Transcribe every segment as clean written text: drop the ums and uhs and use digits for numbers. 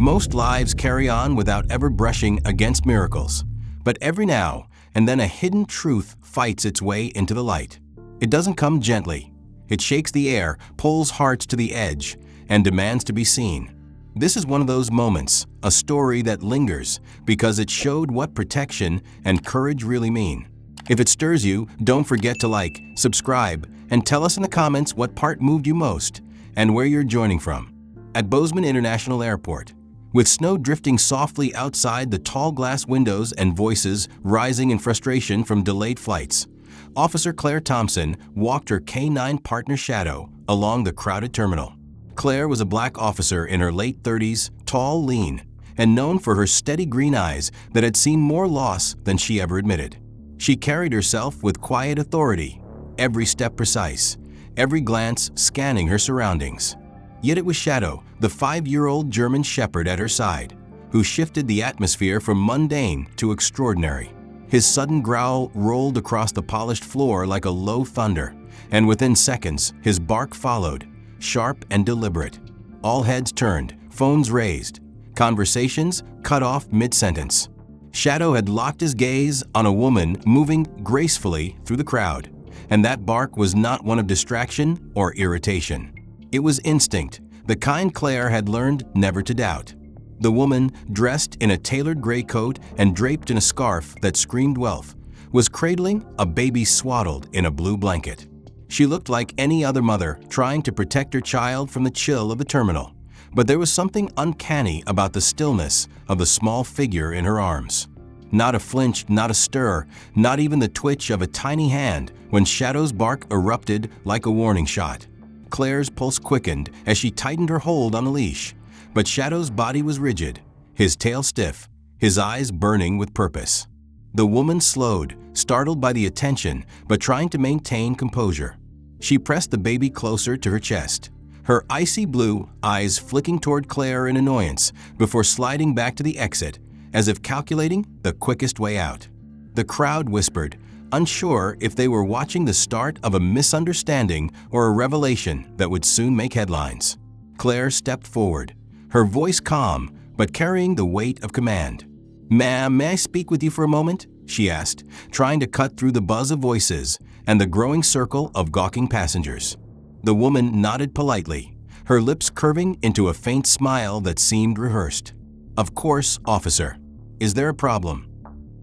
Most lives carry on without ever brushing against miracles. But every now and then a hidden truth fights its way into the light. It doesn't come gently. It shakes the air, pulls hearts to the edge, and demands to be seen. This is one of those moments, a story that lingers because it showed what protection and courage really mean. If it stirs you, don't forget to like, subscribe, and tell us in the comments what part moved you most and where you're joining from. At Bozeman International Airport, with snow drifting softly outside the tall glass windows and voices rising in frustration from delayed flights, Officer Claire Thompson walked her K-9 partner Shadow along the crowded terminal. Claire was a black officer in her late 30s, tall, lean, and known for her steady green eyes that had seen more loss than she ever admitted. She carried herself with quiet authority, every step precise, every glance scanning her surroundings. Yet it was Shadow, the 5-year-old German shepherd at her side, who shifted the atmosphere from mundane to extraordinary. His sudden growl rolled across the polished floor like a low thunder, and within seconds his bark followed, sharp and deliberate. All heads turned, phones raised, conversations cut off mid-sentence. Shadow had locked his gaze on a woman moving gracefully through the crowd, and that bark was not one of distraction or irritation. It was instinct, the kind Claire had learned never to doubt. The woman, dressed in a tailored gray coat and draped in a scarf that screamed wealth, was cradling a baby swaddled in a blue blanket. She looked like any other mother trying to protect her child from the chill of the terminal, but there was something uncanny about the stillness of the small figure in her arms. Not a flinch, not a stir, not even the twitch of a tiny hand when Shadow's bark erupted like a warning shot. Claire's pulse quickened as she tightened her hold on the leash, but Shadow's body was rigid, his tail stiff, his eyes burning with purpose. The woman slowed, startled by the attention, but trying to maintain composure. She pressed the baby closer to her chest, her icy blue eyes flicking toward Claire in annoyance before sliding back to the exit, as if calculating the quickest way out. The crowd whispered, unsure if they were watching the start of a misunderstanding or a revelation that would soon make headlines. Claire stepped forward, her voice calm but carrying the weight of command. "Ma'am, may I speak with you for a moment?" she asked, trying to cut through the buzz of voices and the growing circle of gawking passengers. The woman nodded politely, her lips curving into a faint smile that seemed rehearsed. "Of course, officer. Is there a problem?"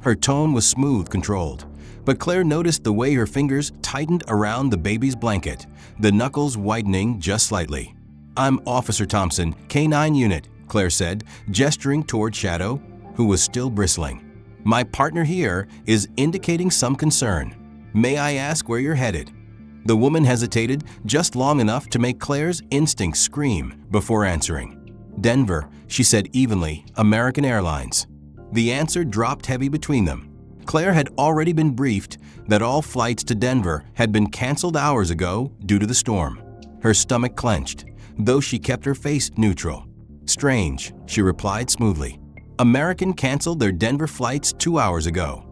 Her tone was smooth, controlled, but Claire noticed the way her fingers tightened around the baby's blanket, the knuckles widening just slightly. "I'm Officer Thompson, K-9 unit," Claire said, gesturing toward Shadow, who was still bristling. "My partner here is indicating some concern. May I ask where you're headed?" The woman hesitated just long enough to make Claire's instincts scream before answering. "Denver," she said evenly, "American Airlines." The answer dropped heavy between them. Claire had already been briefed that all flights to Denver had been canceled hours ago due to the storm. Her stomach clenched, though she kept her face neutral. "Strange," she replied smoothly. "American canceled their Denver flights 2 hours ago."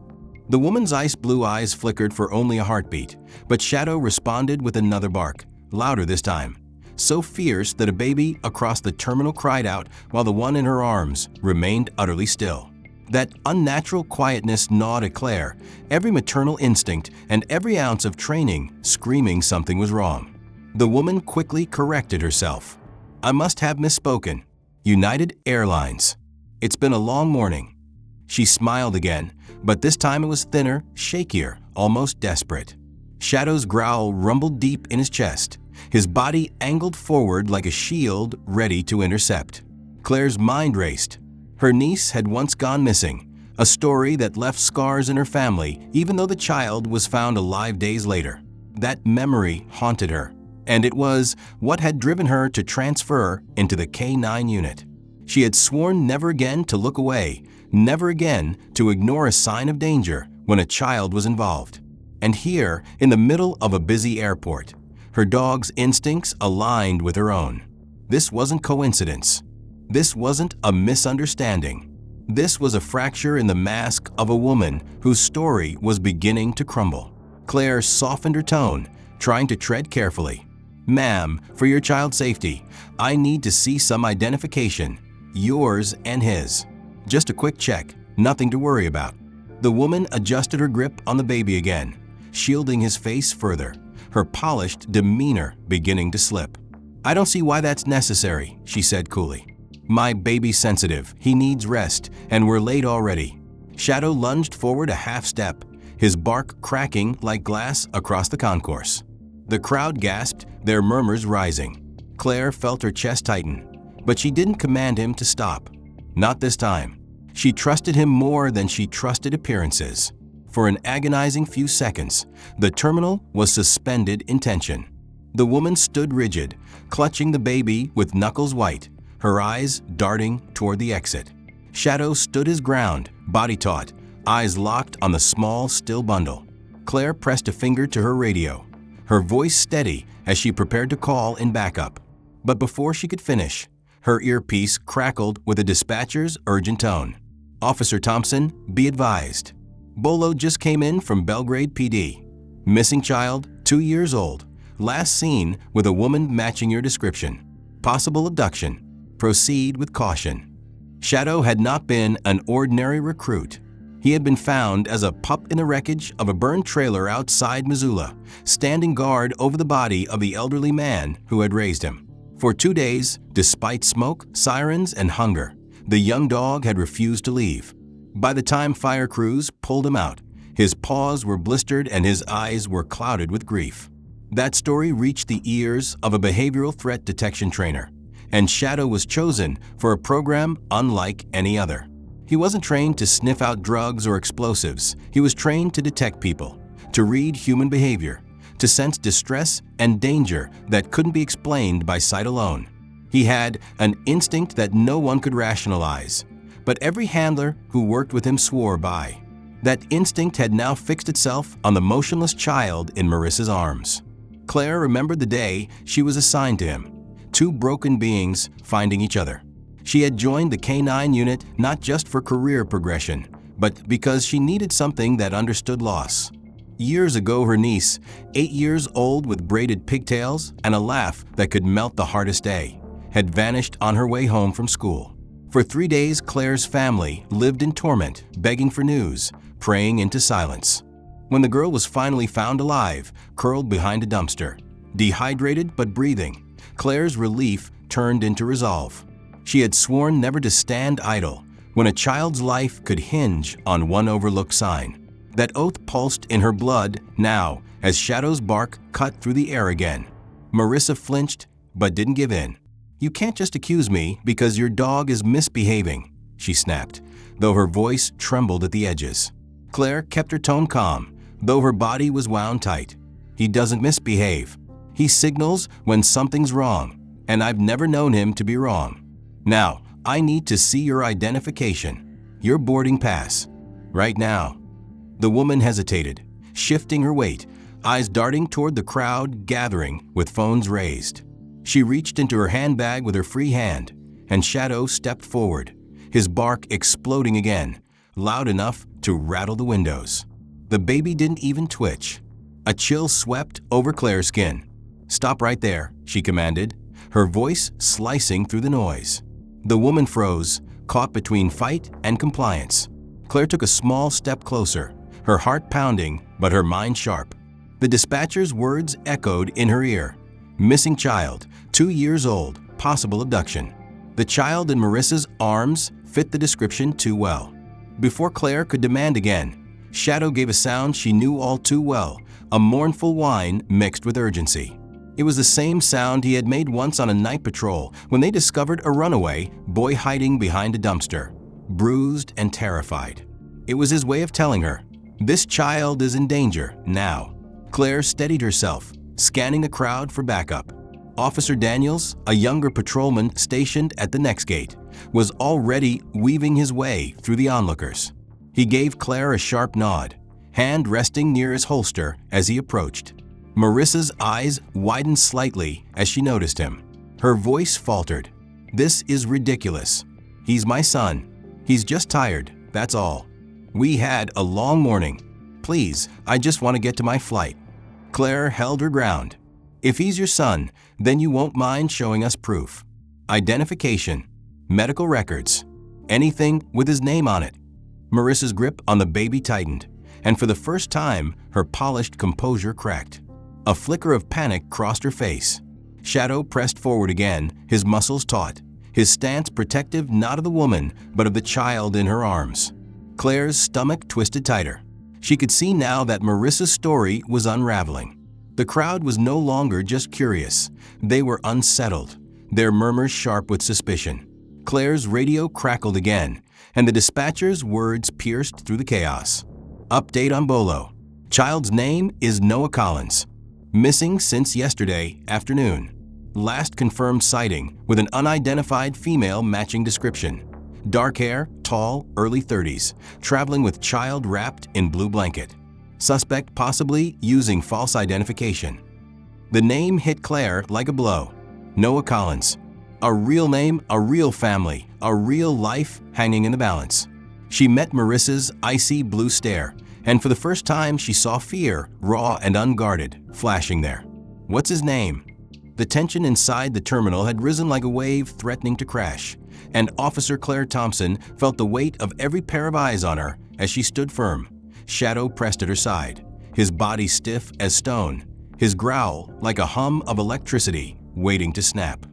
The woman's ice blue eyes flickered for only a heartbeat, but Shadow responded with another bark, louder this time, so fierce that a baby across the terminal cried out while the one in her arms remained utterly still. That unnatural quietness gnawed at Claire, every maternal instinct and every ounce of training screaming something was wrong. The woman quickly corrected herself. "I must have misspoken. United Airlines. It's been a long morning." She smiled again, but this time it was thinner, shakier, almost desperate. Shadow's growl rumbled deep in his chest, his body angled forward like a shield ready to intercept. Claire's mind raced. Her niece had once gone missing, a story that left scars in her family even though the child was found alive days later. That memory haunted her, and it was what had driven her to transfer into the K-9 unit. She had sworn never again to look away, never again to ignore a sign of danger when a child was involved. And here, in the middle of a busy airport, her dog's instincts aligned with her own. This wasn't coincidence. This wasn't a misunderstanding. This was a fracture in the mask of a woman whose story was beginning to crumble. Claire softened her tone, trying to tread carefully. "Ma'am, for your child's safety, I need to see some identification. Yours and his. Just a quick check, nothing to worry about. The woman adjusted her grip on the baby again, shielding his face further, her polished demeanor beginning to slip. I don't see why that's necessary, she said coolly. My baby's sensitive, he needs rest, and we're late already. Shadow lunged forward a half step, his bark cracking like glass across the concourse. The crowd gasped, their murmurs rising. Claire felt her chest tighten, but she didn't command him to stop. Not this time. She trusted him more than she trusted appearances. For an agonizing few seconds, the terminal was suspended in tension. The woman stood rigid, clutching the baby with knuckles white, her eyes darting toward the exit. Shadow stood his ground, body taut, eyes locked on the small, still bundle. Claire pressed a finger to her radio, her voice steady as she prepared to call in backup. But before she could finish, her earpiece crackled with a dispatcher's urgent tone. Officer Thompson, be advised. Bolo just came in from Belgrade PD. Missing child, 2 years old. Last seen with a woman matching your description. Possible abduction. Proceed with caution. Shadow had not been an ordinary recruit. He had been found as a pup in the wreckage of a burned trailer outside Missoula, standing guard over the body of the elderly man who had raised him. For 2 days, despite smoke, sirens, and hunger, the young dog had refused to leave. By the time fire crews pulled him out, his paws were blistered and his eyes were clouded with grief. That story reached the ears of a behavioral threat detection trainer, and Shadow was chosen for a program unlike any other. He wasn't trained to sniff out drugs or explosives. He was trained to detect people, to read human behavior, to sense distress and danger that couldn't be explained by sight alone. He had an instinct that no one could rationalize, but every handler who worked with him swore by. That instinct had now fixed itself on the motionless child in Marissa's arms. Claire remembered the day she was assigned to him, 2 broken beings finding each other. She had joined the K-9 unit not just for career progression, but because she needed something that understood loss. Years ago, her niece, 8 years old with braided pigtails and a laugh that could melt the hardest day, had vanished on her way home from school. For 3 days, Claire's family lived in torment, begging for news, praying into silence. When the girl was finally found alive, curled behind a dumpster, dehydrated but breathing, Claire's relief turned into resolve. She had sworn never to stand idle when a child's life could hinge on one overlooked sign. That oath pulsed in her blood now as Shadow's bark cut through the air again. Marissa flinched but didn't give in. You can't just accuse me because your dog is misbehaving, she snapped, though her voice trembled at the edges. Claire kept her tone calm, though her body was wound tight. He doesn't misbehave. He signals when something's wrong, and I've never known him to be wrong. Now, I need to see your identification, your boarding pass, right now. The woman hesitated, shifting her weight, eyes darting toward the crowd gathering with phones raised. She reached into her handbag with her free hand, and Shadow stepped forward, his bark exploding again, loud enough to rattle the windows. The baby didn't even twitch. A chill swept over Claire's skin. Stop right there, she commanded, her voice slicing through the noise. The woman froze, caught between fight and compliance. Claire took a small step closer, her heart pounding but her mind sharp. The dispatcher's words echoed in her ear. Missing child, 2 years old, possible abduction. The child in Marissa's arms fit the description too well. Before Claire could demand again, Shadow gave a sound she knew all too well, a mournful whine mixed with urgency. It was the same sound he had made once on a night patrol when they discovered a runaway boy hiding behind a dumpster, bruised and terrified. It was his way of telling her, this child is in danger now. Claire steadied herself, scanning the crowd for backup. Officer Daniels, a younger patrolman stationed at the next gate, was already weaving his way through the onlookers. He gave Claire a sharp nod, hand resting near his holster as he approached. Marissa's eyes widened slightly as she noticed him. Her voice faltered. This is ridiculous. He's my son. He's just tired, that's all. We had a long morning. Please, I just want to get to my flight. Claire held her ground. If he's your son, then you won't mind showing us proof. Identification. medical records, anything with his name on it. Marissa's grip on the baby tightened, and for the first time, her polished composure cracked. A flicker of panic crossed her face. Shadow pressed forward again, his muscles taut, his stance protective not of the woman, but of the child in her arms. Claire's stomach twisted tighter. She could see now that Marissa's story was unraveling. The crowd was no longer just curious. They were unsettled, their murmurs sharp with suspicion. Claire's radio crackled again, and the dispatcher's words pierced through the chaos. Update on Bolo. Child's name is Noah Collins. Missing since yesterday afternoon. Last confirmed sighting with an unidentified female matching description. Dark hair, tall, early 30s, traveling with child wrapped in blue blanket. Suspect possibly using false identification. The name hit Claire like a blow. Noah Collins. A real name, a real family, a real life hanging in the balance. She met Marissa's icy blue stare, and for the first time she saw fear, raw and unguarded, flashing there. What's his name? The tension inside the terminal had risen like a wave threatening to crash, and Officer Claire Thompson felt the weight of every pair of eyes on her as she stood firm. Shadow pressed at her side, his body stiff as stone, his growl like a hum of electricity waiting to snap.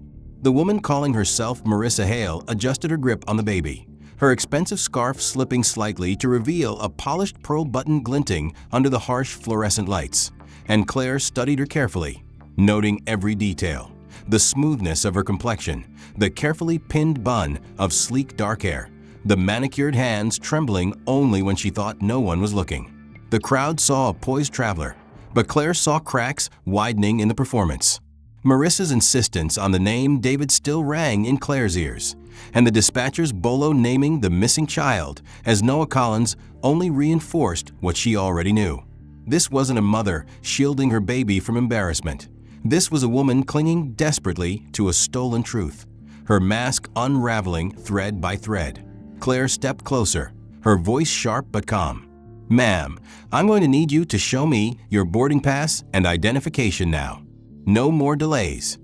The woman calling herself Marissa Hale adjusted her grip on the baby, her expensive scarf slipping slightly to reveal a polished pearl button glinting under the harsh fluorescent lights, and Claire studied her carefully, noting every detail. The smoothness of her complexion, the carefully pinned bun of sleek dark hair, the manicured hands trembling only when she thought no one was looking. The crowd saw a poised traveler, but Claire saw cracks widening in the performance. Marissa's insistence on the name David still rang in Claire's ears, and the dispatcher's bolo naming the missing child as Noah Collins only reinforced what she already knew. This wasn't a mother shielding her baby from embarrassment. This was a woman clinging desperately to a stolen truth, her mask unraveling thread by thread. Claire stepped closer, her voice sharp but calm. "Ma'am, I'm going to need you to show me your boarding pass and identification now. No more delays."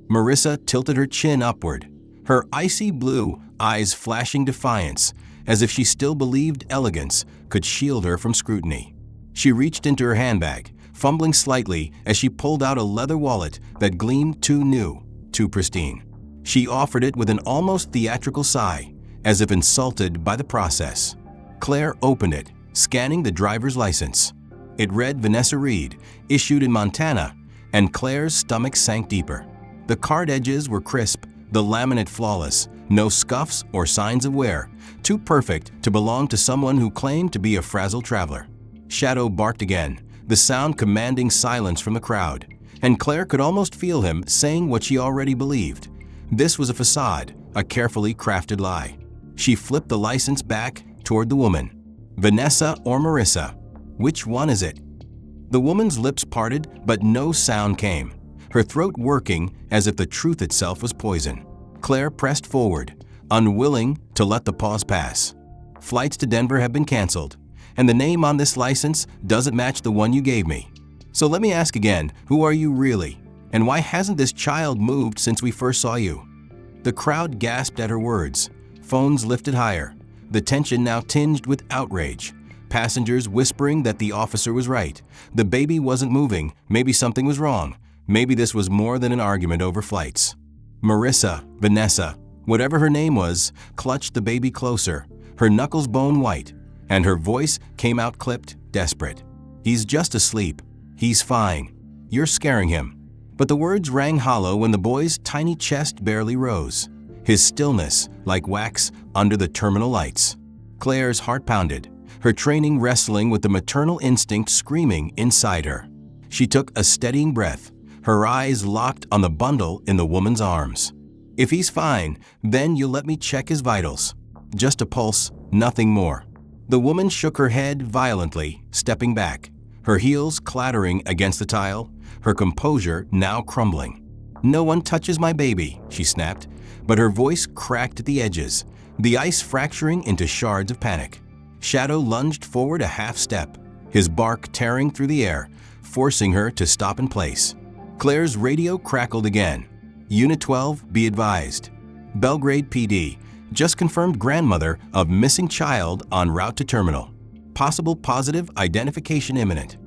Marissa tilted her chin upward, her icy blue eyes flashing defiance, as if she still believed elegance could shield her from scrutiny. She reached into her handbag, fumbling slightly as she pulled out a leather wallet that gleamed too new, too pristine. She offered it with an almost theatrical sigh, as if insulted by the process. Claire opened it, scanning the driver's license. It read Vanessa Reed, issued in Montana, and Claire's stomach sank deeper. The card edges were crisp, the laminate flawless, no scuffs or signs of wear, too perfect to belong to someone who claimed to be a frazzled traveler. Shadow barked again, the sound commanding silence from the crowd, and Claire could almost feel him saying what she already believed. This was a facade, a carefully crafted lie. She flipped the license back toward the woman. "Vanessa or Marissa? Which one is it?" The woman's lips parted, but no sound came, her throat working as if the truth itself was poison. Claire pressed forward, unwilling to let the pause pass. "Flights to Denver have been canceled, and the name on this license doesn't match the one you gave me. So let me ask again, who are you really? And why hasn't this child moved since we first saw you?" The crowd gasped at her words. Phones lifted higher, the tension now tinged with outrage. Passengers whispering that the officer was right. The baby wasn't moving, maybe something was wrong. Maybe this was more than an argument over flights. Marissa, Vanessa, whatever her name was, clutched the baby closer, her knuckles bone white, and her voice came out clipped, desperate. "He's just asleep. He's fine. You're scaring him." But the words rang hollow when the boy's tiny chest barely rose, his stillness like wax under the terminal lights. Claire's heart pounded, her training wrestling with the maternal instinct screaming inside her. She took a steadying breath, her eyes locked on the bundle in the woman's arms. "If he's fine, then you'll let me check his vitals. Just a pulse, nothing more." The woman shook her head violently, stepping back, her heels clattering against the tile, her composure now crumbling. "No one touches my baby," she snapped, but her voice cracked at the edges, the ice fracturing into shards of panic. Shadow lunged forward a half step, his bark tearing through the air, forcing her to stop in place. Claire's radio crackled again. "Unit 12, be advised. Belgrade PD just confirmed grandmother of missing child en route to terminal. Possible positive identification imminent.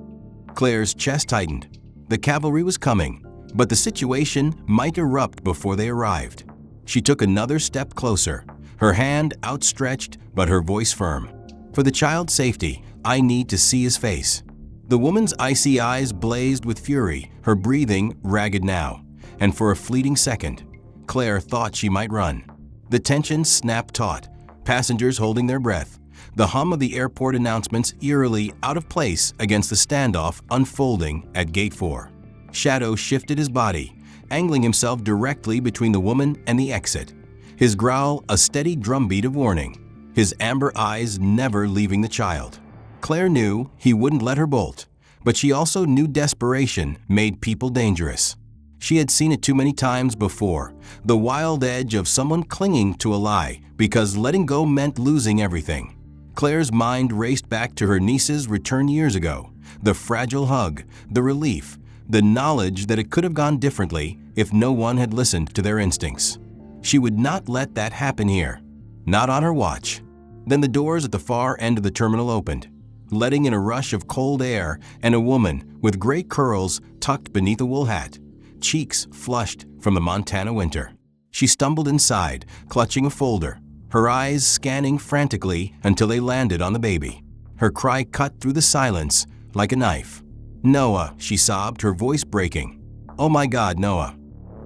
Claire's chest tightened. The cavalry was coming, but the situation might erupt before they arrived. She took another step closer, her hand outstretched but her voice firm. For the child's safety, I need to see his face. The woman's icy eyes blazed with fury, her breathing ragged now, and for a fleeting second, Claire thought she might run. The tension snapped taut, passengers holding their breath, the hum of the airport announcements eerily out of place against the standoff unfolding at Gate 4. Shadow shifted his body, angling himself directly between the woman and the exit, his growl a steady drumbeat of warning, his amber eyes never leaving the child. Claire knew he wouldn't let her bolt, but she also knew desperation made people dangerous. She had seen it too many times before, the wild edge of someone clinging to a lie because letting go meant losing everything. Claire's mind raced back to her niece's return years ago, the fragile hug, the relief, the knowledge that it could have gone differently if no one had listened to their instincts. She would not let that happen here, not on her watch. Then the doors at the far end of the terminal opened, letting in a rush of cold air and a woman with gray curls tucked beneath a wool hat, cheeks flushed from the Montana winter. She stumbled inside, clutching a folder, her eyes scanning frantically until they landed on the baby. Her cry cut through the silence like a knife. "Noah," she sobbed, her voice breaking. "Oh my God, Noah."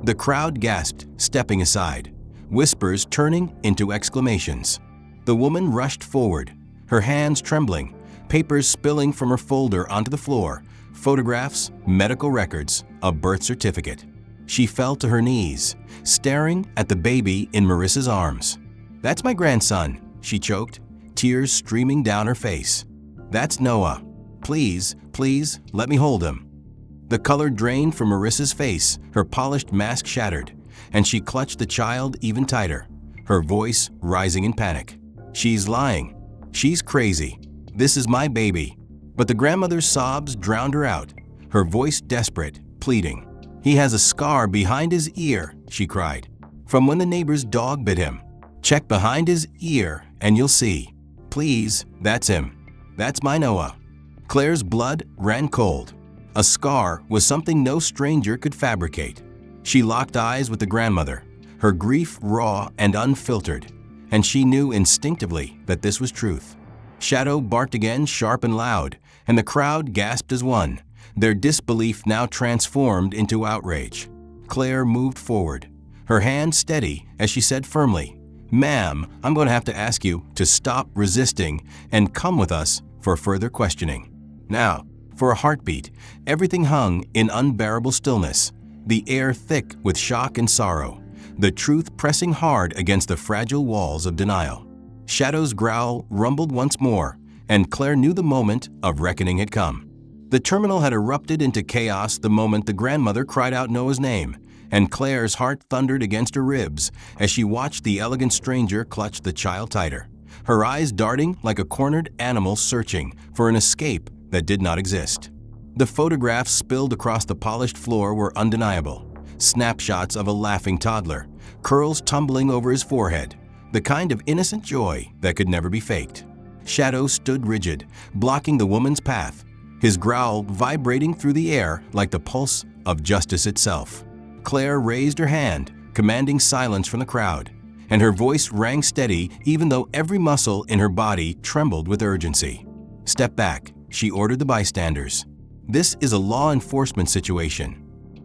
The crowd gasped, stepping aside, whispers turning into exclamations. The woman rushed forward, her hands trembling, papers spilling from her folder onto the floor, photographs, medical records, a birth certificate. She fell to her knees, staring at the baby in Marissa's arms. "That's my grandson," she choked, tears streaming down her face. "That's Noah. Please, please, let me hold him." The color drained from Marissa's face, her polished mask shattered, and she clutched the child even tighter, her voice rising in panic. "She's lying. She's crazy. This is my baby." But the grandmother's sobs drowned her out, her voice desperate, pleading. "He has a scar behind his ear," she cried, "from when the neighbor's dog bit him. Check behind his ear and you'll see. Please, that's him. That's my Noah." Claire's blood ran cold. A scar was something no stranger could fabricate. She locked eyes with the grandmother, her grief raw and unfiltered, and she knew instinctively that this was truth. Shadow barked again, sharp and loud, and the crowd gasped as one, their disbelief now transformed into outrage. Claire moved forward, her hand steady as she said firmly, "Ma'am, I'm going to have to ask you to stop resisting and come with us for further questioning." Now, for a heartbeat, everything hung in unbearable stillness, the air thick with shock and sorrow, the truth pressing hard against the fragile walls of denial. Shadow's growl rumbled once more, and Claire knew the moment of reckoning had come. The terminal had erupted into chaos the moment the grandmother cried out Noah's name, and Claire's heart thundered against her ribs as she watched the elegant stranger clutch the child tighter, her eyes darting like a cornered animal searching for an escape that did not exist. The photographs spilled across the polished floor were undeniable. Snapshots of a laughing toddler, curls tumbling over his forehead, the kind of innocent joy that could never be faked. Shadow stood rigid, blocking the woman's path, his growl vibrating through the air like the pulse of justice itself. Claire raised her hand, commanding silence from the crowd, and her voice rang steady even though every muscle in her body trembled with urgency. "Step back," she ordered the bystanders. "This is a law enforcement situation."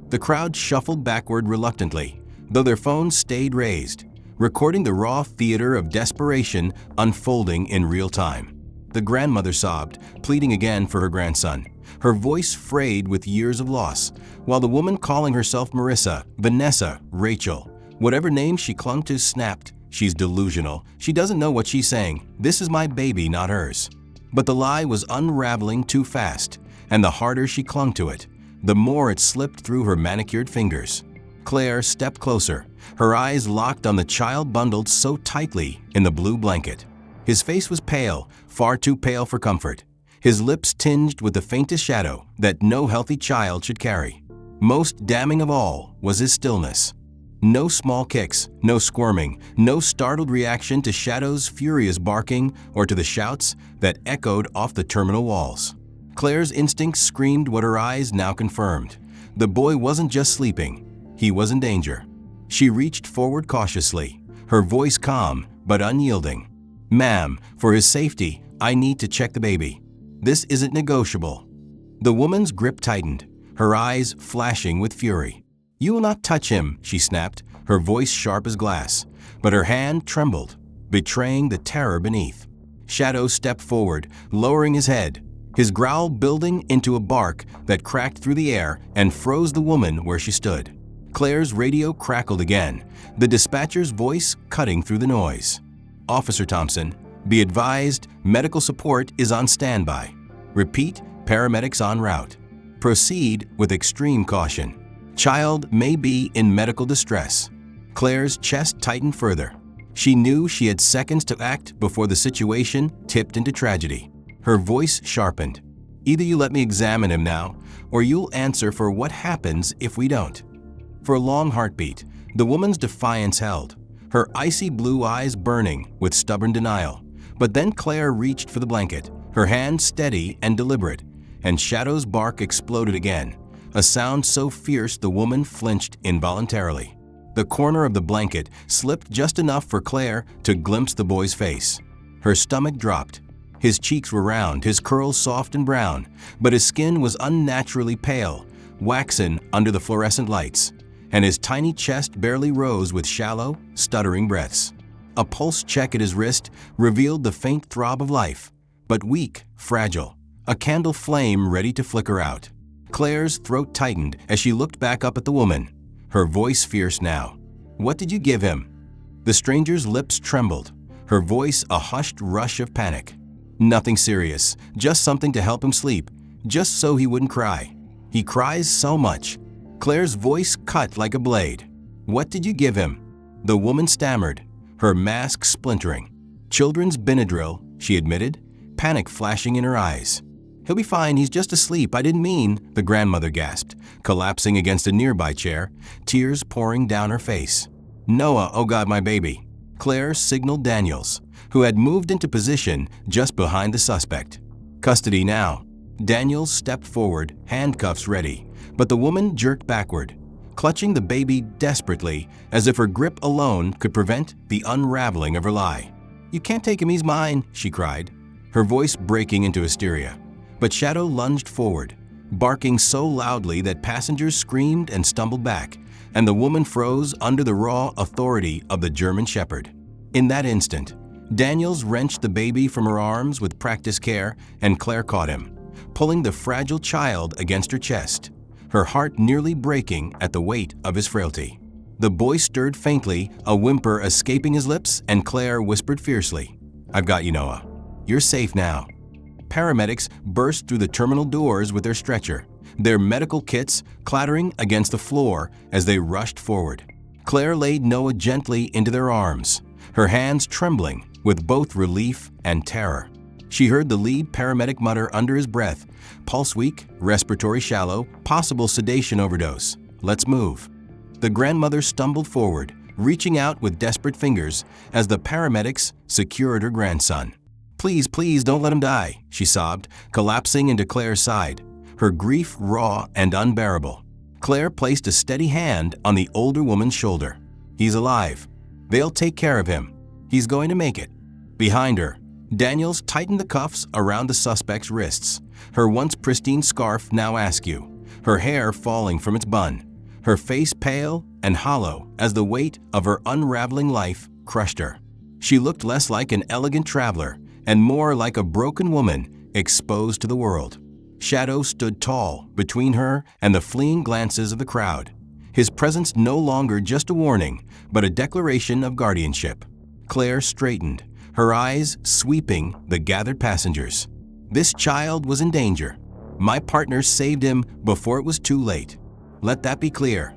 The crowd shuffled backward reluctantly, though their phones stayed raised, recording the raw theater of desperation unfolding in real time. The grandmother sobbed, pleading again for her grandson, her voice frayed with years of loss, while the woman calling herself Marissa, Vanessa, Rachel, whatever name she clung to snapped, "She's delusional. She doesn't know what she's saying. This is my baby, not hers." But the lie was unraveling too fast, and the harder she clung to it, the more it slipped through her manicured fingers. Claire stepped closer, her eyes locked on the child bundled so tightly in the blue blanket. His face was pale, far too pale for comfort, his lips tinged with the faintest shadow that no healthy child should carry. Most damning of all was his stillness. No small kicks, no squirming, no startled reaction to Shadow's furious barking or to the shouts that echoed off the terminal walls. Claire's instincts screamed what her eyes now confirmed. The boy wasn't just sleeping, he was in danger. She reached forward cautiously, her voice calm but unyielding. "Ma'am, for his safety, I need to check the baby. This isn't negotiable." The woman's grip tightened, her eyes flashing with fury. "You will not touch him," she snapped, her voice sharp as glass, but her hand trembled, betraying the terror beneath. Shadow stepped forward, lowering his head, his growl building into a bark that cracked through the air and froze the woman where she stood. Claire's radio crackled again, the dispatcher's voice cutting through the noise. "Officer Thompson, be advised, medical support is on standby. Repeat, paramedics en route. Proceed with extreme caution. Child may be in medical distress." Claire's chest tightened further. She knew she had seconds to act before the situation tipped into tragedy. Her voice sharpened. "Either you let me examine him now, or you'll answer for what happens if we don't." For a long heartbeat, the woman's defiance held, her icy blue eyes burning with stubborn denial. But then Claire reached for the blanket, her hand steady and deliberate, and Shadow's bark exploded again, a sound so fierce the woman flinched involuntarily. The corner of the blanket slipped just enough for Claire to glimpse the boy's face. Her stomach dropped. His cheeks were round, his curls soft and brown, but his skin was unnaturally pale, waxen under the fluorescent lights, and his tiny chest barely rose with shallow, stuttering breaths. A pulse check at his wrist revealed the faint throb of life, but weak, fragile, a candle flame ready to flicker out. Claire's throat tightened as she looked back up at the woman, her voice fierce now. "What did you give him?" The stranger's lips trembled, her voice a hushed rush of panic. "Nothing serious, just something to help him sleep, just so he wouldn't cry. He cries so much." Claire's voice cut like a blade. "What did you give him?" The woman stammered, her mask splintering. "Children's Benadryl," she admitted, panic flashing in her eyes. "He'll be fine, he's just asleep, I didn't mean," the grandmother gasped, collapsing against a nearby chair, tears pouring down her face. "Noah, oh God, my baby." Claire signaled Daniels, who had moved into position just behind the suspect. "Custody now." Daniels stepped forward, handcuffs ready, but the woman jerked backward, clutching the baby desperately as if her grip alone could prevent the unraveling of her lie. "You can't take him, he's mine," she cried, her voice breaking into hysteria. But Shadow lunged forward, barking so loudly that passengers screamed and stumbled back, and the woman froze under the raw authority of the German Shepherd. In that instant, Daniels wrenched the baby from her arms with practiced care, and Claire caught him, pulling the fragile child against her chest, her heart nearly breaking at the weight of his frailty. The boy stirred faintly, a whimper escaping his lips, and Claire whispered fiercely, "I've got you, Noah. You're safe now." Paramedics burst through the terminal doors with their stretcher, their medical kits clattering against the floor as they rushed forward. Claire laid Noah gently into their arms, her hands trembling with both relief and terror. She heard the lead paramedic mutter under his breath, "Pulse weak, respiratory shallow, possible sedation overdose. Let's move." The grandmother stumbled forward, reaching out with desperate fingers as the paramedics secured her grandson. "Please, please, don't let him die," she sobbed, collapsing into Claire's side, her grief raw and unbearable. Claire placed a steady hand on the older woman's shoulder. "He's alive. They'll take care of him. He's going to make it." Behind her, Daniels tightened the cuffs around the suspect's wrists, her once pristine scarf now askew, her hair falling from its bun, her face pale and hollow as the weight of her unraveling life crushed her. She looked less like an elegant traveler and more like a broken woman exposed to the world. Shadow stood tall between her and the fleeing glances of the crowd, his presence no longer just a warning, but a declaration of guardianship. Claire straightened, her eyes sweeping the gathered passengers. This child was in danger. My partner saved him before it was too late. Let that be clear.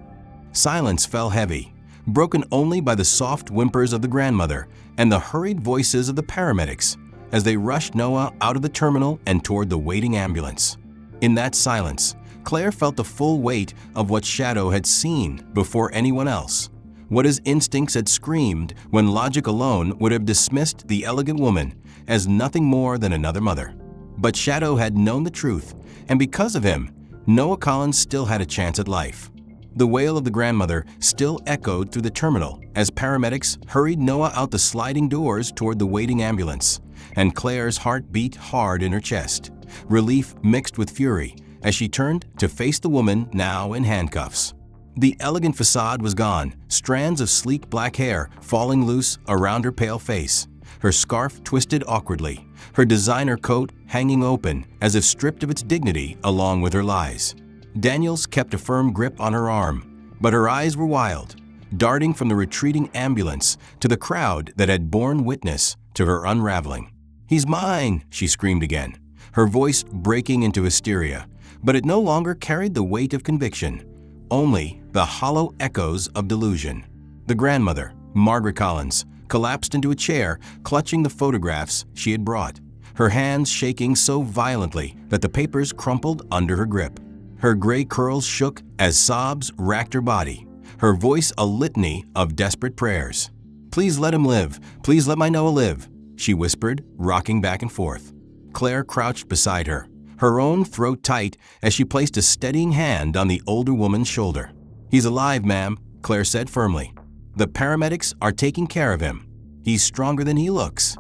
Silence fell heavy, broken only by the soft whimpers of the grandmother and the hurried voices of the paramedics as they rushed Noah out of the terminal and toward the waiting ambulance. In that silence, Claire felt the full weight of what Shadow had seen before anyone else, what his instincts had screamed when logic alone would have dismissed the elegant woman as nothing more than another mother. But Shadow had known the truth, and because of him, Noah Collins still had a chance at life. The wail of the grandmother still echoed through the terminal as paramedics hurried Noah out the sliding doors toward the waiting ambulance, and Claire's heart beat hard in her chest, relief mixed with fury as she turned to face the woman now in handcuffs. The elegant facade was gone, strands of sleek black hair falling loose around her pale face, her scarf twisted awkwardly, her designer coat hanging open as if stripped of its dignity along with her lies. Daniels kept a firm grip on her arm, but her eyes were wild, darting from the retreating ambulance to the crowd that had borne witness to her unraveling. "He's mine!" she screamed again, her voice breaking into hysteria, but it no longer carried the weight of conviction, only the hollow echoes of delusion. The grandmother, Margaret Collins, collapsed into a chair, clutching the photographs she had brought, her hands shaking so violently that the papers crumpled under her grip. Her gray curls shook as sobs racked her body, her voice a litany of desperate prayers. "Please let him live. Please let my Noah live," she whispered, rocking back and forth. Claire crouched beside her, her own throat tight as she placed a steadying hand on the older woman's shoulder. "He's alive, ma'am," Claire said firmly. "The paramedics are taking care of him. He's stronger than he looks."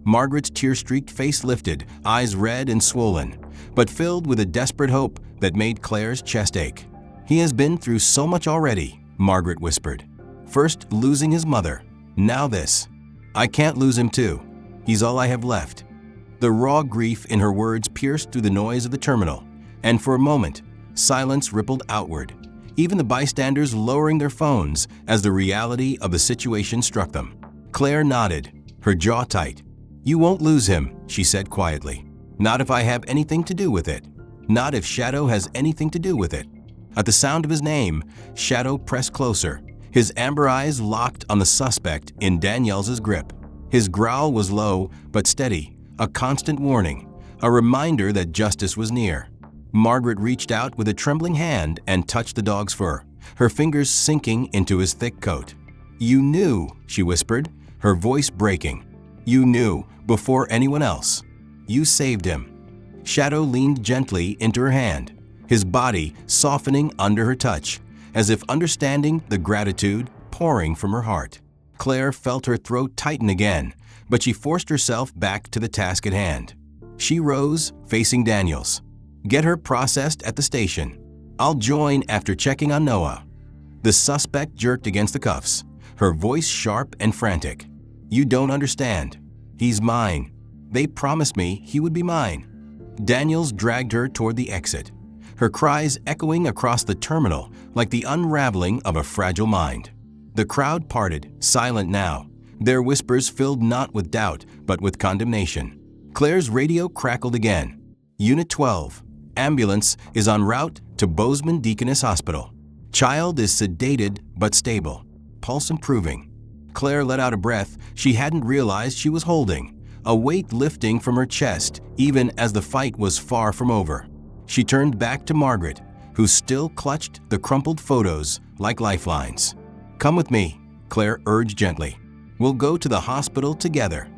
Margaret's tear-streaked face lifted, eyes red and swollen, but filled with a desperate hope that made Claire's chest ache. "He has been through so much already," Margaret whispered. "First losing his mother, now this. I can't lose him too. He's all I have left." The raw grief in her words pierced through the noise of the terminal, and for a moment, silence rippled outward, even the bystanders lowering their phones as the reality of the situation struck them. Claire nodded, her jaw tight. "You won't lose him," she said quietly. "Not if I have anything to do with it. Not if Shadow has anything to do with it." At the sound of his name, Shadow pressed closer, his amber eyes locked on the suspect in Danielle's grip. His growl was low but steady, a constant warning, a reminder that justice was near. Margaret reached out with a trembling hand and touched the dog's fur, her fingers sinking into his thick coat. "You knew," she whispered, her voice breaking. "You knew before anyone else. You saved him." Shadow leaned gently into her hand, his body softening under her touch, as if understanding the gratitude pouring from her heart. Claire felt her throat tighten again, but she forced herself back to the task at hand. She rose, facing Daniels. "Get her processed at the station. I'll join after checking on Noah." The suspect jerked against the cuffs, her voice sharp and frantic. "You don't understand. He's mine. They promised me he would be mine." Daniels dragged her toward the exit, her cries echoing across the terminal like the unraveling of a fragile mind. The crowd parted, silent now, their whispers filled not with doubt but with condemnation. Claire's radio crackled again. "Unit 12. Ambulance is en route to Bozeman Deaconess Hospital. Child is sedated but stable. Pulse improving." Claire let out a breath she hadn't realized she was holding, a weight lifting from her chest even as the fight was far from over. She turned back to Margaret, who still clutched the crumpled photos like lifelines. "Come with me," Claire urged gently. "We'll go to the hospital together."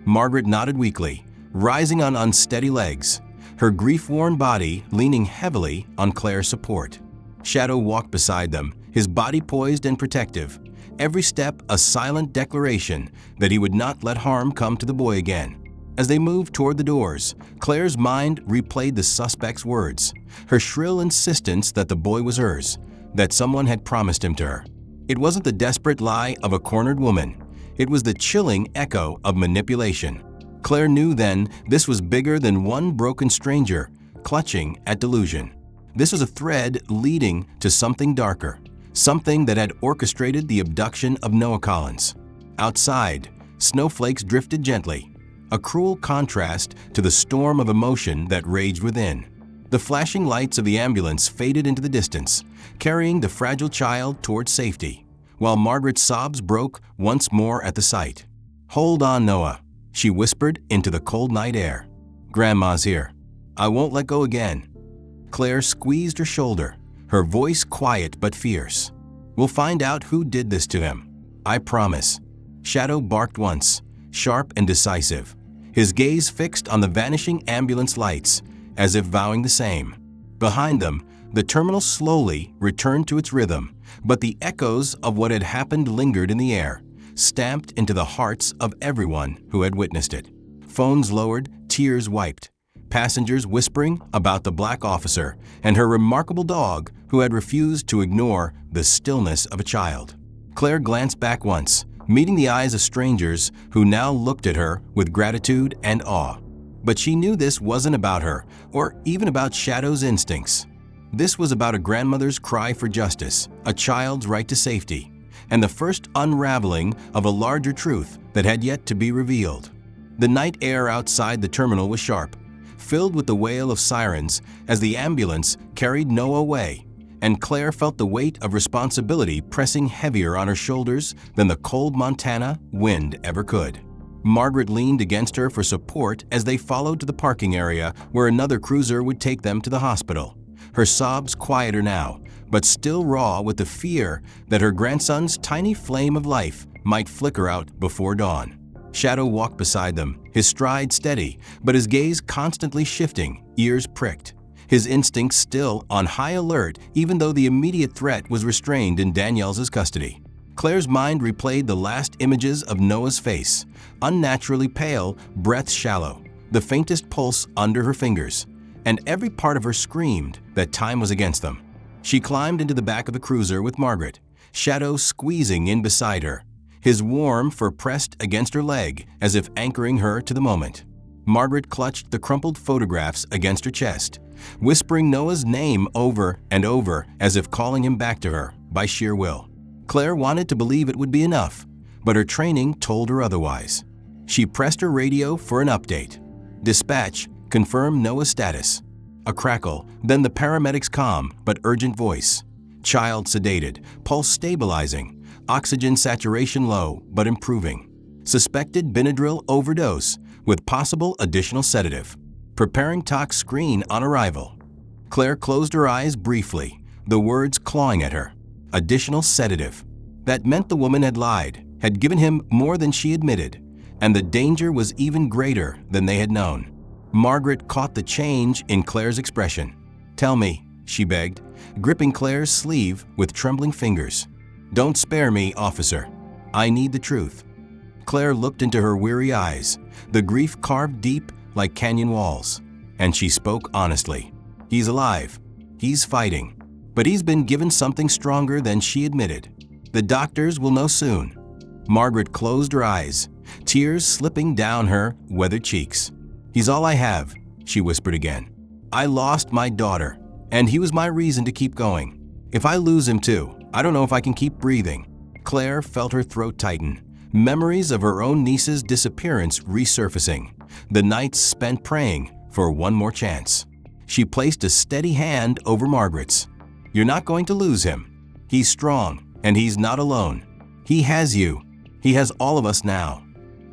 Margaret nodded weakly, rising on unsteady legs, her grief-worn body leaning heavily on Claire's support. Shadow walked beside them, his body poised and protective, every step a silent declaration that he would not let harm come to the boy again. As they moved toward the doors, Claire's mind replayed the suspect's words, her shrill insistence that the boy was hers, that someone had promised him to her. It wasn't the desperate lie of a cornered woman. It was the chilling echo of manipulation. Claire knew then this was bigger than one broken stranger clutching at delusion. This was a thread leading to something darker, something that had orchestrated the abduction of Noah Collins. Outside, snowflakes drifted gently, a cruel contrast to the storm of emotion that raged within. The flashing lights of the ambulance faded into the distance, carrying the fragile child toward safety, while Margaret's sobs broke once more at the sight. "Hold on, Noah," she whispered into the cold night air. "Grandma's here. I won't let go again." Claire squeezed her shoulder, her voice quiet but fierce. We'll find out who did this to him. I promise." Shadow barked once, sharp and decisive, his gaze fixed on the vanishing ambulance lights, as if vowing the same. Behind them, the terminal slowly returned to its rhythm, but the echoes of what had happened lingered in the air, stamped into the hearts of everyone who had witnessed it. Phones lowered, tears wiped, passengers whispering about the black officer and her remarkable dog who had refused to ignore the stillness of a child. Claire glanced back once, meeting the eyes of strangers who now looked at her with gratitude and awe. But she knew this wasn't about her, or even about Shadow's instincts. This was about a grandmother's cry for justice, a child's right to safety, and the first unraveling of a larger truth that had yet to be revealed. The night air outside the terminal was sharp, filled with the wail of sirens as the ambulance carried Noah away, and Claire felt the weight of responsibility pressing heavier on her shoulders than the cold Montana wind ever could. Margaret leaned against her for support as they followed to the parking area where another cruiser would take them to the hospital. Her sobs quieter now, but still raw with the fear that her grandson's tiny flame of life might flicker out before dawn. Shadow walked beside them, his stride steady, but his gaze constantly shifting, ears pricked. His instincts still on high alert even though the immediate threat was restrained in Danielle's custody. Claire's mind replayed the last images of Noah's face, unnaturally pale, breath shallow, the faintest pulse under her fingers, and every part of her screamed that time was against them. She climbed into the back of the cruiser with Margaret, Shadow squeezing in beside her, his warm fur pressed against her leg as if anchoring her to the moment. Margaret clutched the crumpled photographs against her chest, whispering Noah's name over and over as if calling him back to her by sheer will. Claire wanted to believe it would be enough, but her training told her otherwise. She pressed her radio for an update. Dispatch confirmed Noah's status. A crackle, then the paramedic's calm but urgent voice. Child sedated, pulse stabilizing, oxygen saturation low but improving. Suspected Benadryl overdose with possible additional sedative. Preparing tox screen on arrival. Claire closed her eyes briefly, the words clawing at her. Additional sedative. That meant the woman had lied, had given him more than she admitted, and the danger was even greater than they had known. Margaret caught the change in Claire's expression. "Tell me," she begged, gripping Claire's sleeve with trembling fingers. "Don't spare me, officer. I need the truth." Claire looked into her weary eyes, the grief carved deep like canyon walls, and she spoke honestly. "He's alive. He's fighting. But he's been given something stronger than she admitted. The doctors will know soon." Margaret closed her eyes, tears slipping down her weathered cheeks. "He's all I have," she whispered again. "I lost my daughter, and he was my reason to keep going. If I lose him too, I don't know if I can keep breathing." Claire felt her throat tighten, memories of her own niece's disappearance resurfacing, the nights spent praying for one more chance. She placed a steady hand over Margaret's. "You're not going to lose him. He's strong, and he's not alone. He has you. He has all of us now."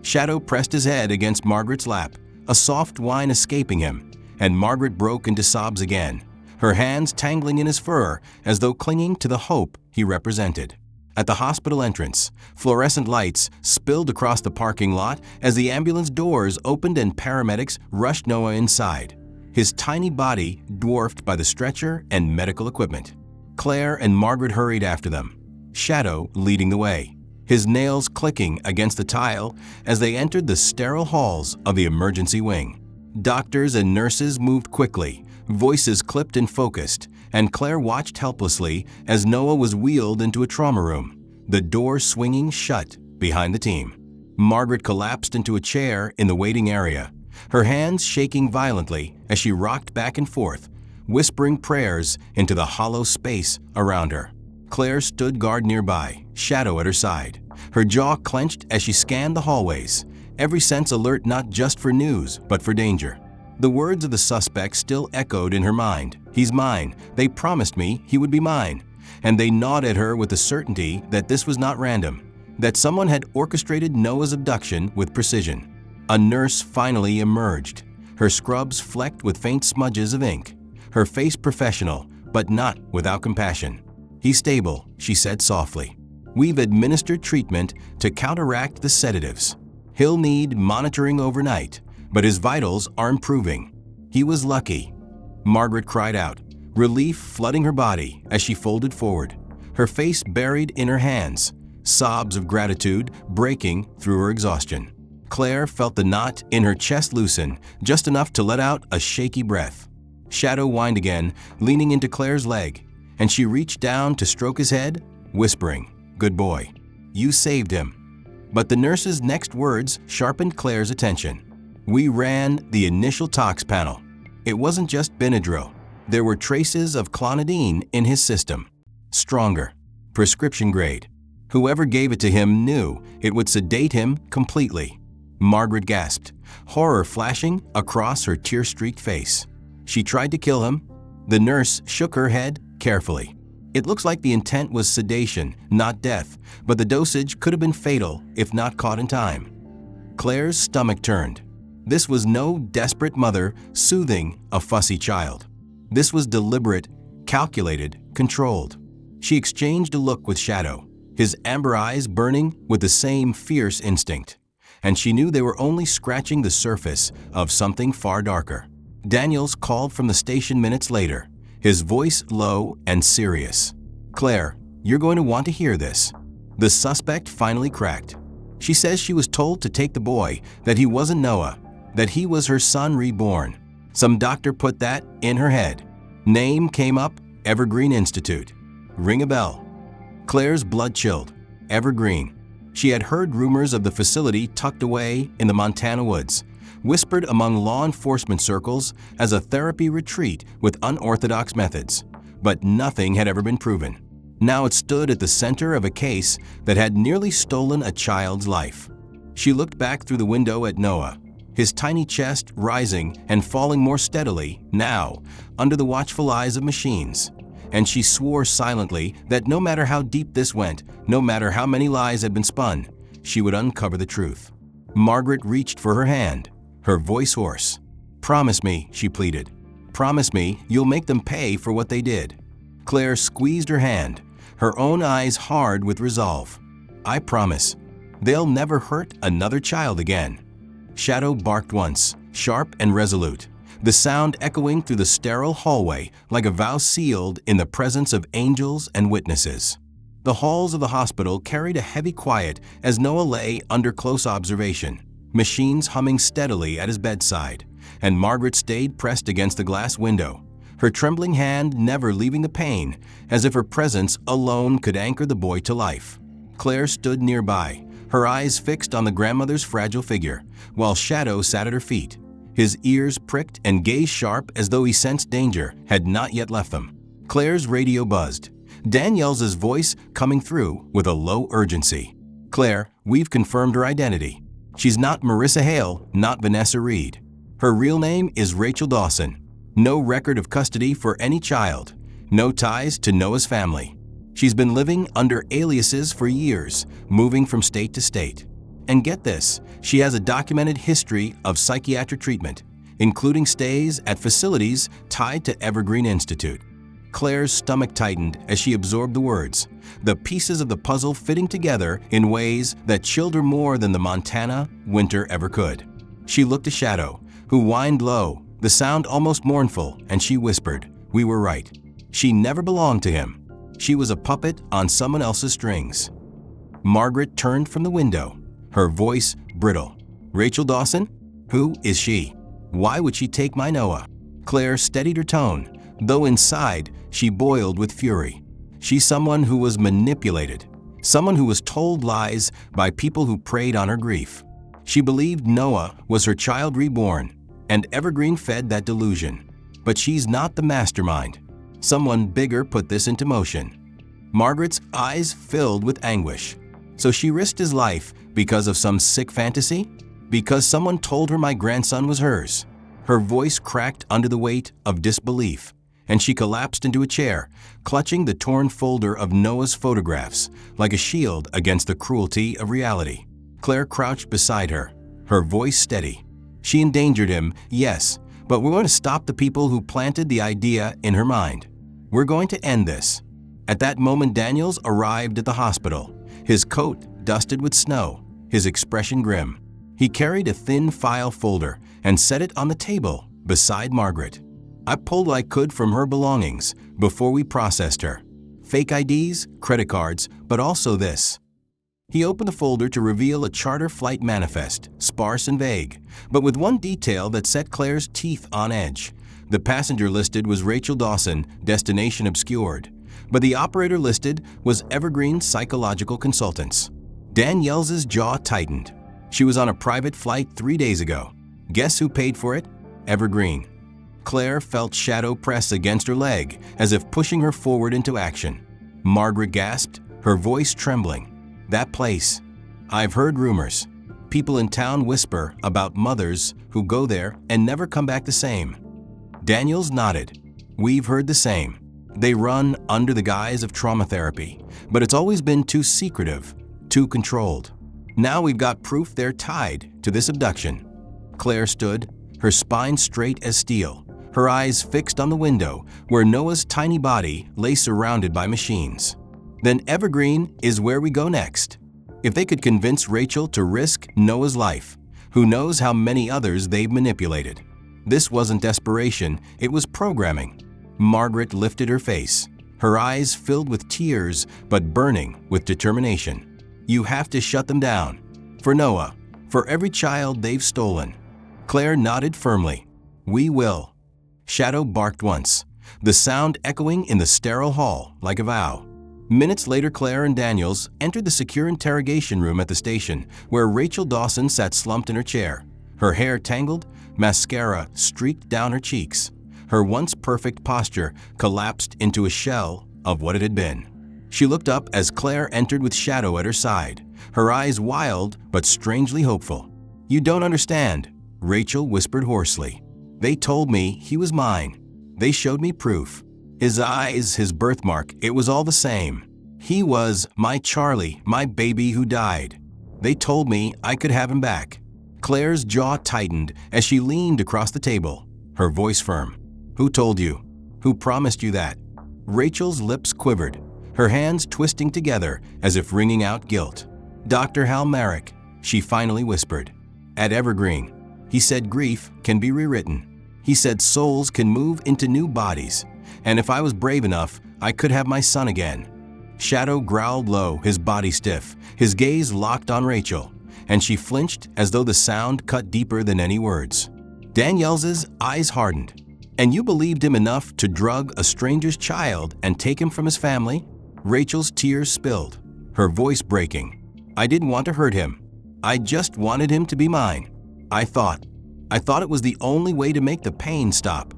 Shadow pressed his head against Margaret's lap, a soft whine escaping him, and Margaret broke into sobs again, her hands tangling in his fur as though clinging to the hope he represented. At the hospital entrance, fluorescent lights spilled across the parking lot as the ambulance doors opened and paramedics rushed Noah inside, his tiny body dwarfed by the stretcher and medical equipment. Claire and Margaret hurried after them, Shadow leading the way, his nails clicking against the tile as they entered the sterile halls of the emergency wing. Doctors and nurses moved quickly, voices clipped and focused, and Claire watched helplessly as Noah was wheeled into a trauma room, the door swinging shut behind the team. Margaret collapsed into a chair in the waiting area, her hands shaking violently as she rocked back and forth, whispering prayers into the hollow space around her. Claire stood guard nearby, Shadow at her side, her jaw clenched as she scanned the hallways, every sense alert not just for news, but for danger. The words of the suspect still echoed in her mind. "He's mine. They promised me he would be mine." And they gnawed at her with the certainty that this was not random, that someone had orchestrated Noah's abduction with precision. A nurse finally emerged, her scrubs flecked with faint smudges of ink, her face professional, but not without compassion. "He's stable," she said softly. "We've administered treatment to counteract the sedatives. He'll need monitoring overnight, but his vitals are improving." "He was lucky," Margaret cried out, relief flooding her body as she folded forward, her face buried in her hands, sobs of gratitude breaking through her exhaustion. Claire felt the knot in her chest loosen, just enough to let out a shaky breath. Shadow whined again, leaning into Claire's leg, and she reached down to stroke his head, whispering, "Good boy. You saved him." But the nurse's next words sharpened Claire's attention. "We ran the initial tox panel. It wasn't just Benadryl. There were traces of clonidine in his system. Stronger. Prescription grade. Whoever gave it to him knew it would sedate him completely." Margaret gasped, horror flashing across her tear-streaked face. "She tried to kill him?" The nurse shook her head carefully. "It looks like the intent was sedation, not death, but the dosage could have been fatal if not caught in time." Claire's stomach turned. This was no desperate mother soothing a fussy child. This was deliberate, calculated, controlled. She exchanged a look with Shadow, his amber eyes burning with the same fierce instinct, and she knew they were only scratching the surface of something far darker. Daniels called from the station minutes later, his voice low and serious. "Claire, you're going to want to hear this." The suspect finally cracked. "She says she was told to take the boy, that he wasn't Noah, that he was her son reborn. Some doctor put that in her head. Name came up, Evergreen Institute. Ring a bell." Claire's blood chilled. Evergreen. She had heard rumors of the facility tucked away in the Montana woods, whispered among law enforcement circles as a therapy retreat with unorthodox methods, but nothing had ever been proven. Now it stood at the center of a case that had nearly stolen a child's life. She looked back through the window at Noah, his tiny chest rising and falling more steadily now under the watchful eyes of machines. And she swore silently that no matter how deep this went, no matter how many lies had been spun, she would uncover the truth. Margaret reached for her hand, her voice hoarse. "Promise me," she pleaded. "Promise me you'll make them pay for what they did." Claire squeezed her hand, her own eyes hard with resolve. "I promise. They'll never hurt another child again." Shadow barked once, sharp and resolute, the sound echoing through the sterile hallway like a vow sealed in the presence of angels and witnesses. The halls of the hospital carried a heavy quiet as Noah lay under close observation, machines humming steadily at his bedside, and Margaret stayed pressed against the glass window, her trembling hand never leaving the pane, as if her presence alone could anchor the boy to life. Claire stood nearby, her eyes fixed on the grandmother's fragile figure, while Shadow sat at her feet, his ears pricked and gaze sharp as though he sensed danger had not yet left them. Claire's radio buzzed, Danielle's voice coming through with a low urgency. "Claire, we've confirmed her identity. She's not Marissa Hale, not Vanessa Reed. Her real name is Rachel Dawson. No record of custody for any child. No ties to Noah's family. She's been living under aliases for years, moving from state to state. And get this, she has a documented history of psychiatric treatment, including stays at facilities tied to Evergreen Institute." Claire's stomach tightened as she absorbed the words, the pieces of the puzzle fitting together in ways that chilled her more than the Montana winter ever could. She looked to Shadow, who whined low, the sound almost mournful, and she whispered, "We were right. She never belonged to him. She was a puppet on someone else's strings." Margaret turned from the window, her voice brittle. "Rachel Dawson? Who is she? Why would she take my Noah?" Claire steadied her tone, though inside she boiled with fury. "She's someone who was manipulated, someone who was told lies by people who preyed on her grief. She believed Noah was her child reborn, and Evergreen fed that delusion. But she's not the mastermind. Someone bigger put this into motion." Margaret's eyes filled with anguish. So she risked his life because of some sick fantasy? Because someone told her my grandson was hers? Her voice cracked under the weight of disbelief, and she collapsed into a chair, clutching the torn folder of Noah's photographs like a shield against the cruelty of reality. Claire crouched beside her, her voice steady. She endangered him, yes, but we're going to stop the people who planted the idea in her mind. We're going to end this. At that moment, Daniels arrived at the hospital, his coat dusted with snow, his expression grim. He carried a thin file folder and set it on the table beside Margaret. I pulled what I could from her belongings before we processed her. Fake IDs, credit cards, but also this. He opened the folder to reveal a charter flight manifest, sparse and vague, but with one detail that set Claire's teeth on edge. The passenger listed was Rachel Dawson, destination obscured, but the operator listed was Evergreen Psychological Consultants. Danielle's jaw tightened. She was on a private flight 3 days ago. Guess who paid for it? Evergreen. Claire felt shadow press against her leg, as if pushing her forward into action. Margaret gasped, her voice trembling. That place. I've heard rumors. People in town whisper about mothers who go there and never come back the same. Daniels nodded. We've heard the same. They run under the guise of trauma therapy, but it's always been too secretive, too controlled. Now we've got proof they're tied to this abduction. Claire stood, her spine straight as steel, her eyes fixed on the window where Noah's tiny body lay surrounded by machines. Then Evergreen is where we go next. If they could convince Rachel to risk Noah's life, who knows how many others they've manipulated. This wasn't desperation, it was programming. Margaret lifted her face, her eyes filled with tears but burning with determination. You have to shut them down. For Noah, for every child they've stolen. Claire nodded firmly. We will. Shadow barked once, the sound echoing in the sterile hall like a vow. Minutes later, Claire and Daniels entered the secure interrogation room at the station, where Rachel Dawson sat slumped in her chair, her hair tangled, mascara streaked down her cheeks. Her once perfect posture collapsed into a shell of what it had been. She looked up as Claire entered with Shadow at her side, her eyes wild but strangely hopeful. You don't understand, Rachel whispered hoarsely. They told me he was mine. They showed me proof. His eyes, his birthmark, it was all the same. He was my Charlie, my baby who died. They told me I could have him back. Claire's jaw tightened as she leaned across the table, her voice firm. Who told you? Who promised you that? Rachel's lips quivered, her hands twisting together as if wringing out guilt. Dr. Hal Merrick, she finally whispered. At Evergreen, he said grief can be rewritten. He said souls can move into new bodies. And if I was brave enough, I could have my son again. Shadow growled low, his body stiff, his gaze locked on Rachel, and she flinched as though the sound cut deeper than any words. Danielle's eyes hardened. And you believed him enough to drug a stranger's child and take him from his family? Rachel's tears spilled, her voice breaking. I didn't want to hurt him. I just wanted him to be mine. I thought it was the only way to make the pain stop.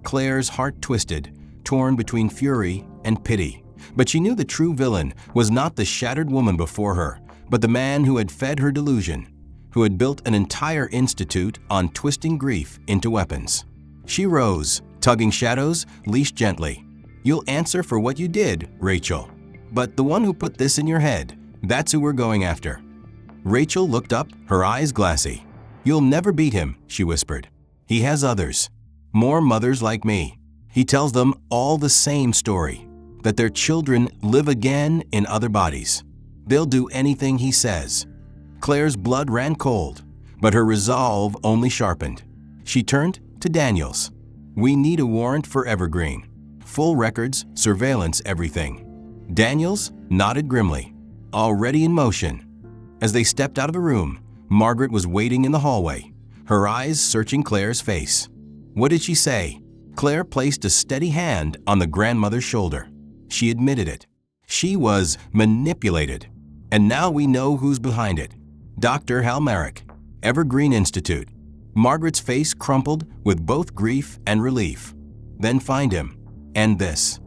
Claire's heart twisted, torn between fury and pity. But she knew the true villain was not the shattered woman before her, but the man who had fed her delusion, who had built an entire institute on twisting grief into weapons. She rose, tugging Shadow's leash gently. You'll answer for what you did, Rachel. But the one who put this in your head, that's who we're going after. Rachel looked up, her eyes glassy. You'll never beat him, she whispered. He has others. More mothers like me. He tells them all the same story, that their children live again in other bodies. They'll do anything he says. Claire's blood ran cold, but her resolve only sharpened. She turned to Daniels. We need a warrant for Evergreen. Full records, surveillance, everything. Daniels nodded grimly, already in motion. As they stepped out of the room, Margaret was waiting in the hallway, her eyes searching Claire's face. What did she say? Claire placed a steady hand on the grandmother's shoulder. She admitted it. She was manipulated. And now we know who's behind it. Dr. Hal Merrick, Evergreen Institute. Margaret's face crumpled with both grief and relief. Then find him. And this.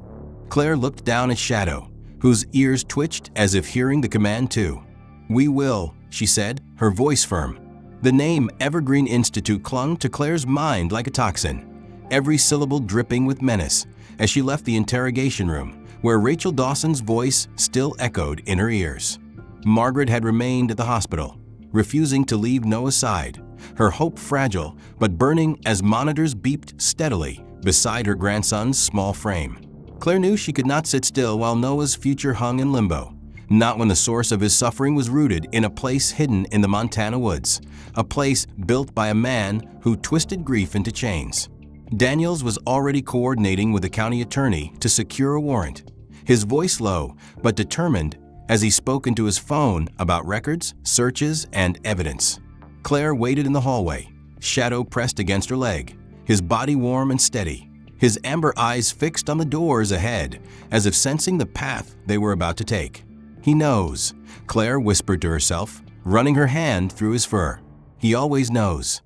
Claire looked down at Shadow, whose ears twitched as if hearing the command too. We will, she said, her voice firm. The name Evergreen Institute clung to Claire's mind like a toxin, every syllable dripping with menace as she left the interrogation room, where Rachel Dawson's voice still echoed in her ears. Margaret had remained at the hospital, refusing to leave Noah's side, her hope fragile but burning as monitors beeped steadily beside her grandson's small frame. Claire knew she could not sit still while Noah's future hung in limbo. Not when the source of his suffering was rooted in a place hidden in the Montana woods, a place built by a man who twisted grief into chains. Daniels was already coordinating with the county attorney to secure a warrant, his voice low but determined as he spoke into his phone about records, searches, and evidence. Claire waited in the hallway, Shadow pressed against her leg, his body warm and steady, his amber eyes fixed on the doors ahead, as if sensing the path they were about to take. "He knows," Claire whispered to herself, running her hand through his fur. "He always knows."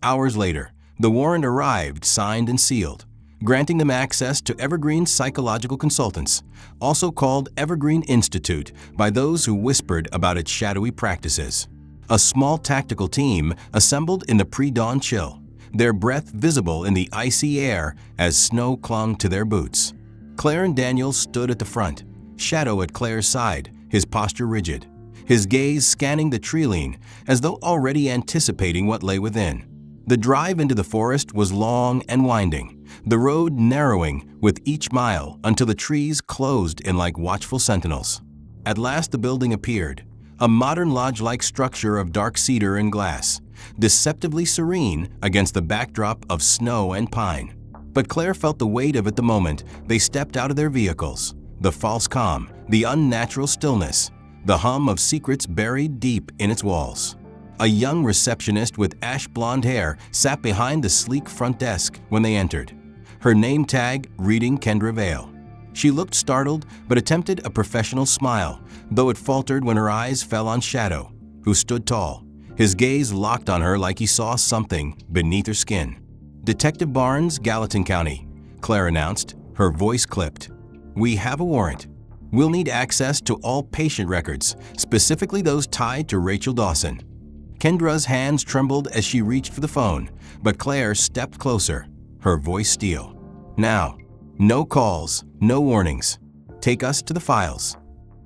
Hours later, the warrant arrived, signed and sealed, granting them access to Evergreen Psychological Consultants, also called Evergreen Institute by those who whispered about its shadowy practices. A small tactical team assembled in the pre-dawn chill, their breath visible in the icy air as snow clung to their boots. Claire and Daniel stood at the front, Shadow at Claire's side, his posture rigid, his gaze scanning the tree-line as though already anticipating what lay within. The drive into the forest was long and winding, the road narrowing with each mile until the trees closed in like watchful sentinels. At last the building appeared, a modern lodge-like structure of dark cedar and glass, deceptively serene against the backdrop of snow and pine. But Claire felt the weight of it the moment they stepped out of their vehicles, the false calm, the unnatural stillness, the hum of secrets buried deep in its walls. A young receptionist with ash blonde hair sat behind the sleek front desk when they entered, her name tag reading Kendra Vale. She looked startled but attempted a professional smile, though it faltered when her eyes fell on Shadow, who stood tall, his gaze locked on her like he saw something beneath her skin. "Detective Barnes, Gallatin County," Claire announced, her voice clipped. "We have a warrant. We'll need access to all patient records, specifically those tied to Rachel Dawson." Kendra's hands trembled as she reached for the phone, but Claire stepped closer, her voice steel. "Now, no calls, no warnings. Take us to the files."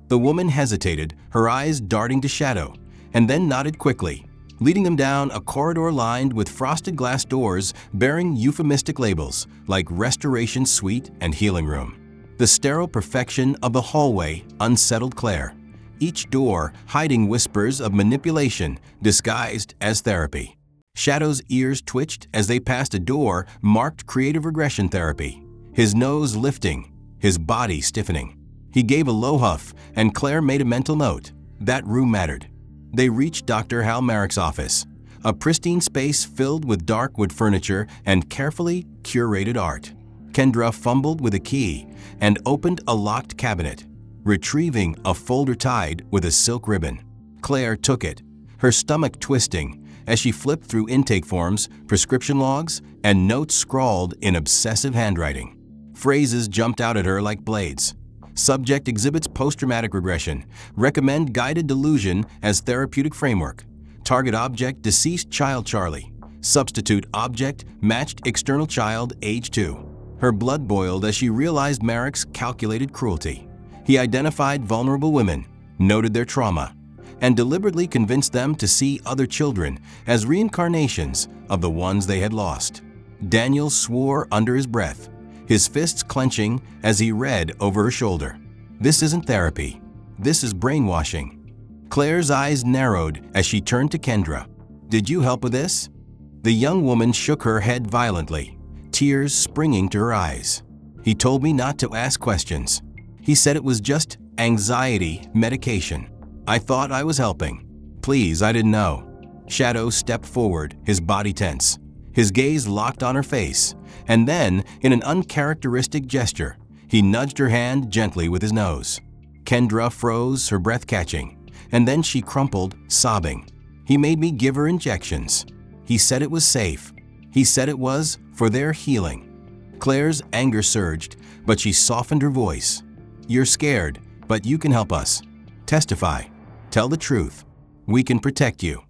The woman hesitated, her eyes darting to Shadow, and then nodded quickly, leading them down a corridor lined with frosted glass doors bearing euphemistic labels like Restoration Suite and Healing Room. The sterile perfection of the hallway unsettled Claire, each door hiding whispers of manipulation disguised as therapy. Shadow's ears twitched as they passed a door marked Creative Regression Therapy, his nose lifting, his body stiffening. He gave a low huff, and Claire made a mental note. That room mattered. They reached Dr. Hal Merrick's office, a pristine space filled with dark wood furniture and carefully curated art. Kendra fumbled with a key and opened a locked cabinet, retrieving a folder tied with a silk ribbon. Claire took it, her stomach twisting as she flipped through intake forms, prescription logs, and notes scrawled in obsessive handwriting. Phrases jumped out at her like blades. Subject exhibits post-traumatic regression. Recommend guided delusion as therapeutic framework. Target object deceased child Charlie. Substitute object matched external child age 2. Her blood boiled as she realized Merrick's calculated cruelty. He identified vulnerable women, noted their trauma, and deliberately convinced them to see other children as reincarnations of the ones they had lost. Daniel swore under his breath, his fists clenching as he read over her shoulder. "This isn't therapy. This is brainwashing." Claire's eyes narrowed as she turned to Kendra. "Did you help with this?" The young woman shook her head violently, tears springing to her eyes. "He told me not to ask questions. He said it was just anxiety medication. I thought I was helping. Please, I didn't know." Shadow stepped forward, his body tense, his gaze locked on her face, and then, in an uncharacteristic gesture, he nudged her hand gently with his nose. Kendra froze, her breath catching, and then she crumpled, sobbing. "He made me give her injections. He said it was safe. He said it was for their healing." Claire's anger surged, but she softened her voice. "You're scared, but you can help us. Testify. Tell the truth. We can protect you."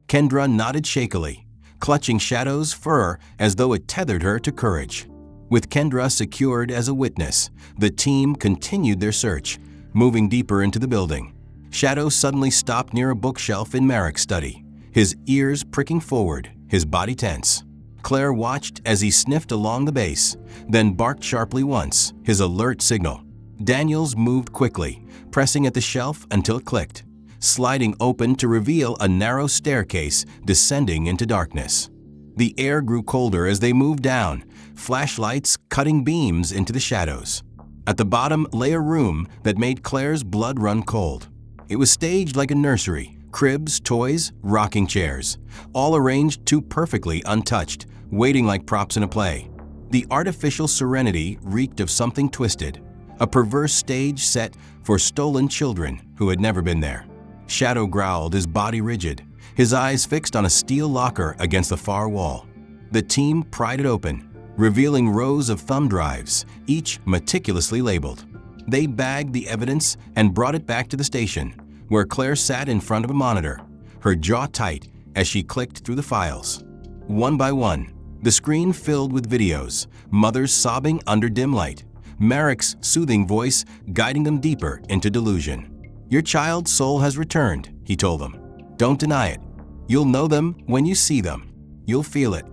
Kendra nodded shakily, clutching Shadow's fur as though it tethered her to courage. With Kendra secured as a witness, the team continued their search, moving deeper into the building. Shadow suddenly stopped near a bookshelf in Merrick's study, his ears pricking forward, his body tense. Claire watched as he sniffed along the base, then barked sharply once, his alert signal. Daniels moved quickly, pressing at the shelf until it clicked, sliding open to reveal a narrow staircase descending into darkness. The air grew colder as they moved down, flashlights cutting beams into the shadows. At the bottom lay a room that made Claire's blood run cold. It was staged like a nursery, cribs, toys, rocking chairs, all arranged too perfectly untouched, waiting like props in a play. The artificial serenity reeked of something twisted, a perverse stage set for stolen children who had never been there. Shadow growled, his body rigid, his eyes fixed on a steel locker against the far wall. The team pried it open, revealing rows of thumb drives, each meticulously labeled. They bagged the evidence and brought it back to the station, where Claire sat in front of a monitor, her jaw tight as she clicked through the files. One by one, the screen filled with videos, mothers sobbing under dim light, Merrick's soothing voice guiding them deeper into delusion. "Your child's soul has returned," he told them. "Don't deny it. You'll know them when you see them. You'll feel it."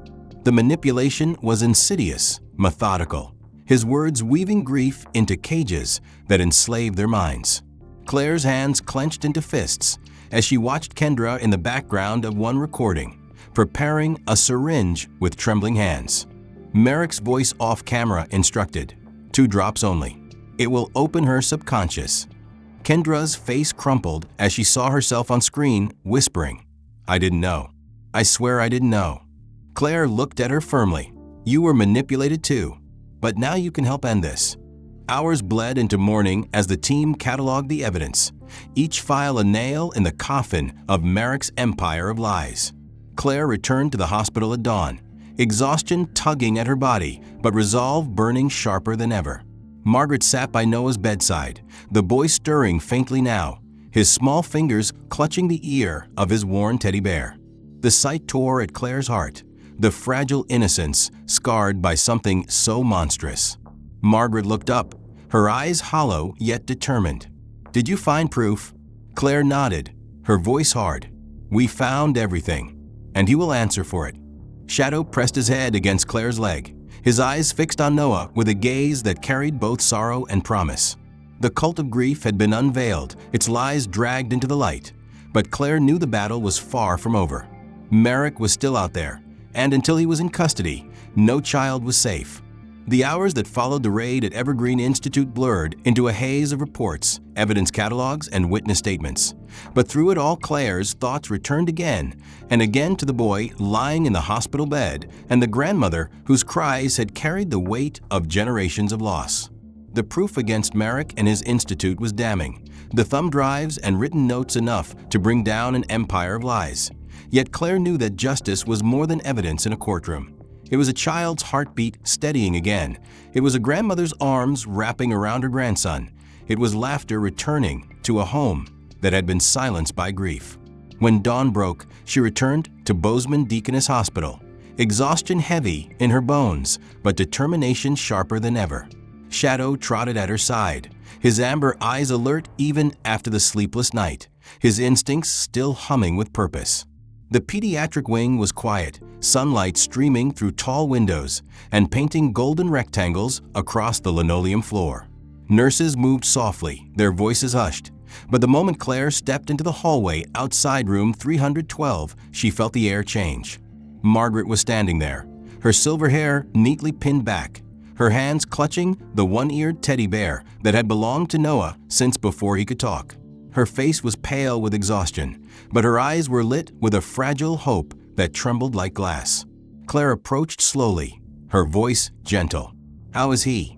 The manipulation was insidious, methodical, his words weaving grief into cages that enslaved their minds. Claire's hands clenched into fists as she watched Kendra in the background of one recording, preparing a syringe with trembling hands. Merrick's voice off camera instructed, 2 drops only. It will open her subconscious. Kendra's face crumpled as she saw herself on screen, whispering, "I didn't know. I swear I didn't know." Claire looked at her firmly. "You were manipulated too, but now you can help end this." Hours bled into morning as the team cataloged the evidence, each file a nail in the coffin of Merrick's empire of lies. Claire returned to the hospital at dawn, exhaustion tugging at her body, but resolve burning sharper than ever. Margaret sat by Noah's bedside, the boy stirring faintly now, his small fingers clutching the ear of his worn teddy bear. The sight tore at Claire's heart, the fragile innocence scarred by something so monstrous. Margaret looked up, her eyes hollow yet determined. "Did you find proof?" Claire nodded, her voice hard. "We found everything, and he will answer for it." Shadow pressed his head against Claire's leg, his eyes fixed on Noah with a gaze that carried both sorrow and promise. The cult of grief had been unveiled, its lies dragged into the light, but Claire knew the battle was far from over. Merrick was still out there, and until he was in custody, no child was safe. The hours that followed the raid at Evergreen Institute blurred into a haze of reports, evidence catalogs, and witness statements. But through it all, Claire's thoughts returned again and again to the boy lying in the hospital bed and the grandmother whose cries had carried the weight of generations of loss. The proof against Merrick and his institute was damning, the thumb drives and written notes enough to bring down an empire of lies. Yet Claire knew that justice was more than evidence in a courtroom. It was a child's heartbeat steadying again. It was a grandmother's arms wrapping around her grandson. It was laughter returning to a home that had been silenced by grief. When dawn broke, she returned to Bozeman Deaconess Hospital, exhaustion heavy in her bones, but determination sharper than ever. Shadow trotted at her side, his amber eyes alert even after the sleepless night, his instincts still humming with purpose. The pediatric wing was quiet, sunlight streaming through tall windows and painting golden rectangles across the linoleum floor. Nurses moved softly, their voices hushed, but the moment Claire stepped into the hallway outside room 312, she felt the air change. Margaret was standing there, her silver hair neatly pinned back, her hands clutching the one-eared teddy bear that had belonged to Noah since before he could talk. Her face was pale with exhaustion, but her eyes were lit with a fragile hope that trembled like glass. Claire approached slowly, her voice gentle. "How is he?"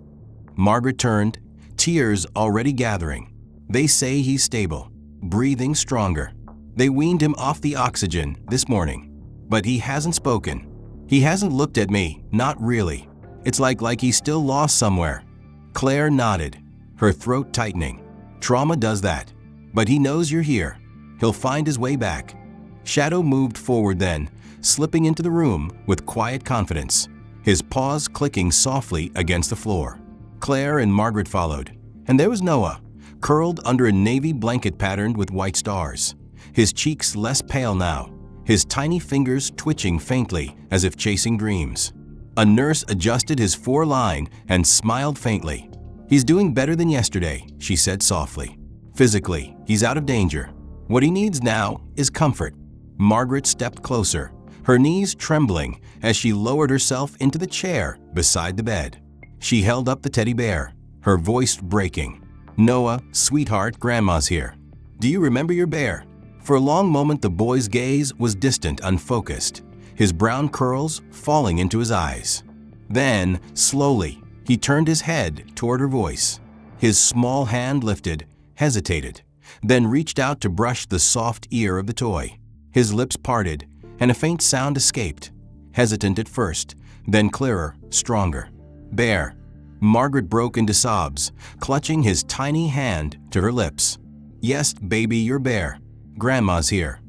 Margaret turned, tears already gathering. "They say he's stable, breathing stronger. They weaned him off the oxygen this morning, but he hasn't spoken. He hasn't looked at me, not really. It's like he's still lost somewhere." Claire nodded, her throat tightening. "Trauma does that. But he knows you're here. He'll find his way back." Shadow moved forward then, slipping into the room with quiet confidence, his paws clicking softly against the floor. Claire and Margaret followed, and there was Noah, curled under a navy blanket patterned with white stars, his cheeks less pale now, his tiny fingers twitching faintly as if chasing dreams. A nurse adjusted his foreline and smiled faintly. "He's doing better than yesterday," she said softly. "Physically, he's out of danger. What he needs now is comfort." Margaret stepped closer, her knees trembling as she lowered herself into the chair beside the bed. She held up the teddy bear, her voice breaking. "Noah, sweetheart, Grandma's here. Do you remember your bear?" For a long moment the boy's gaze was distant, unfocused, his brown curls falling into his eyes. Then, slowly, he turned his head toward her voice. His small hand lifted, hesitated, then reached out to brush the soft ear of the toy. His lips parted, and a faint sound escaped, hesitant at first, then clearer, stronger. "Bear." Margaret broke into sobs, clutching his tiny hand to her lips. "Yes, baby, you're Bear. Grandma's here."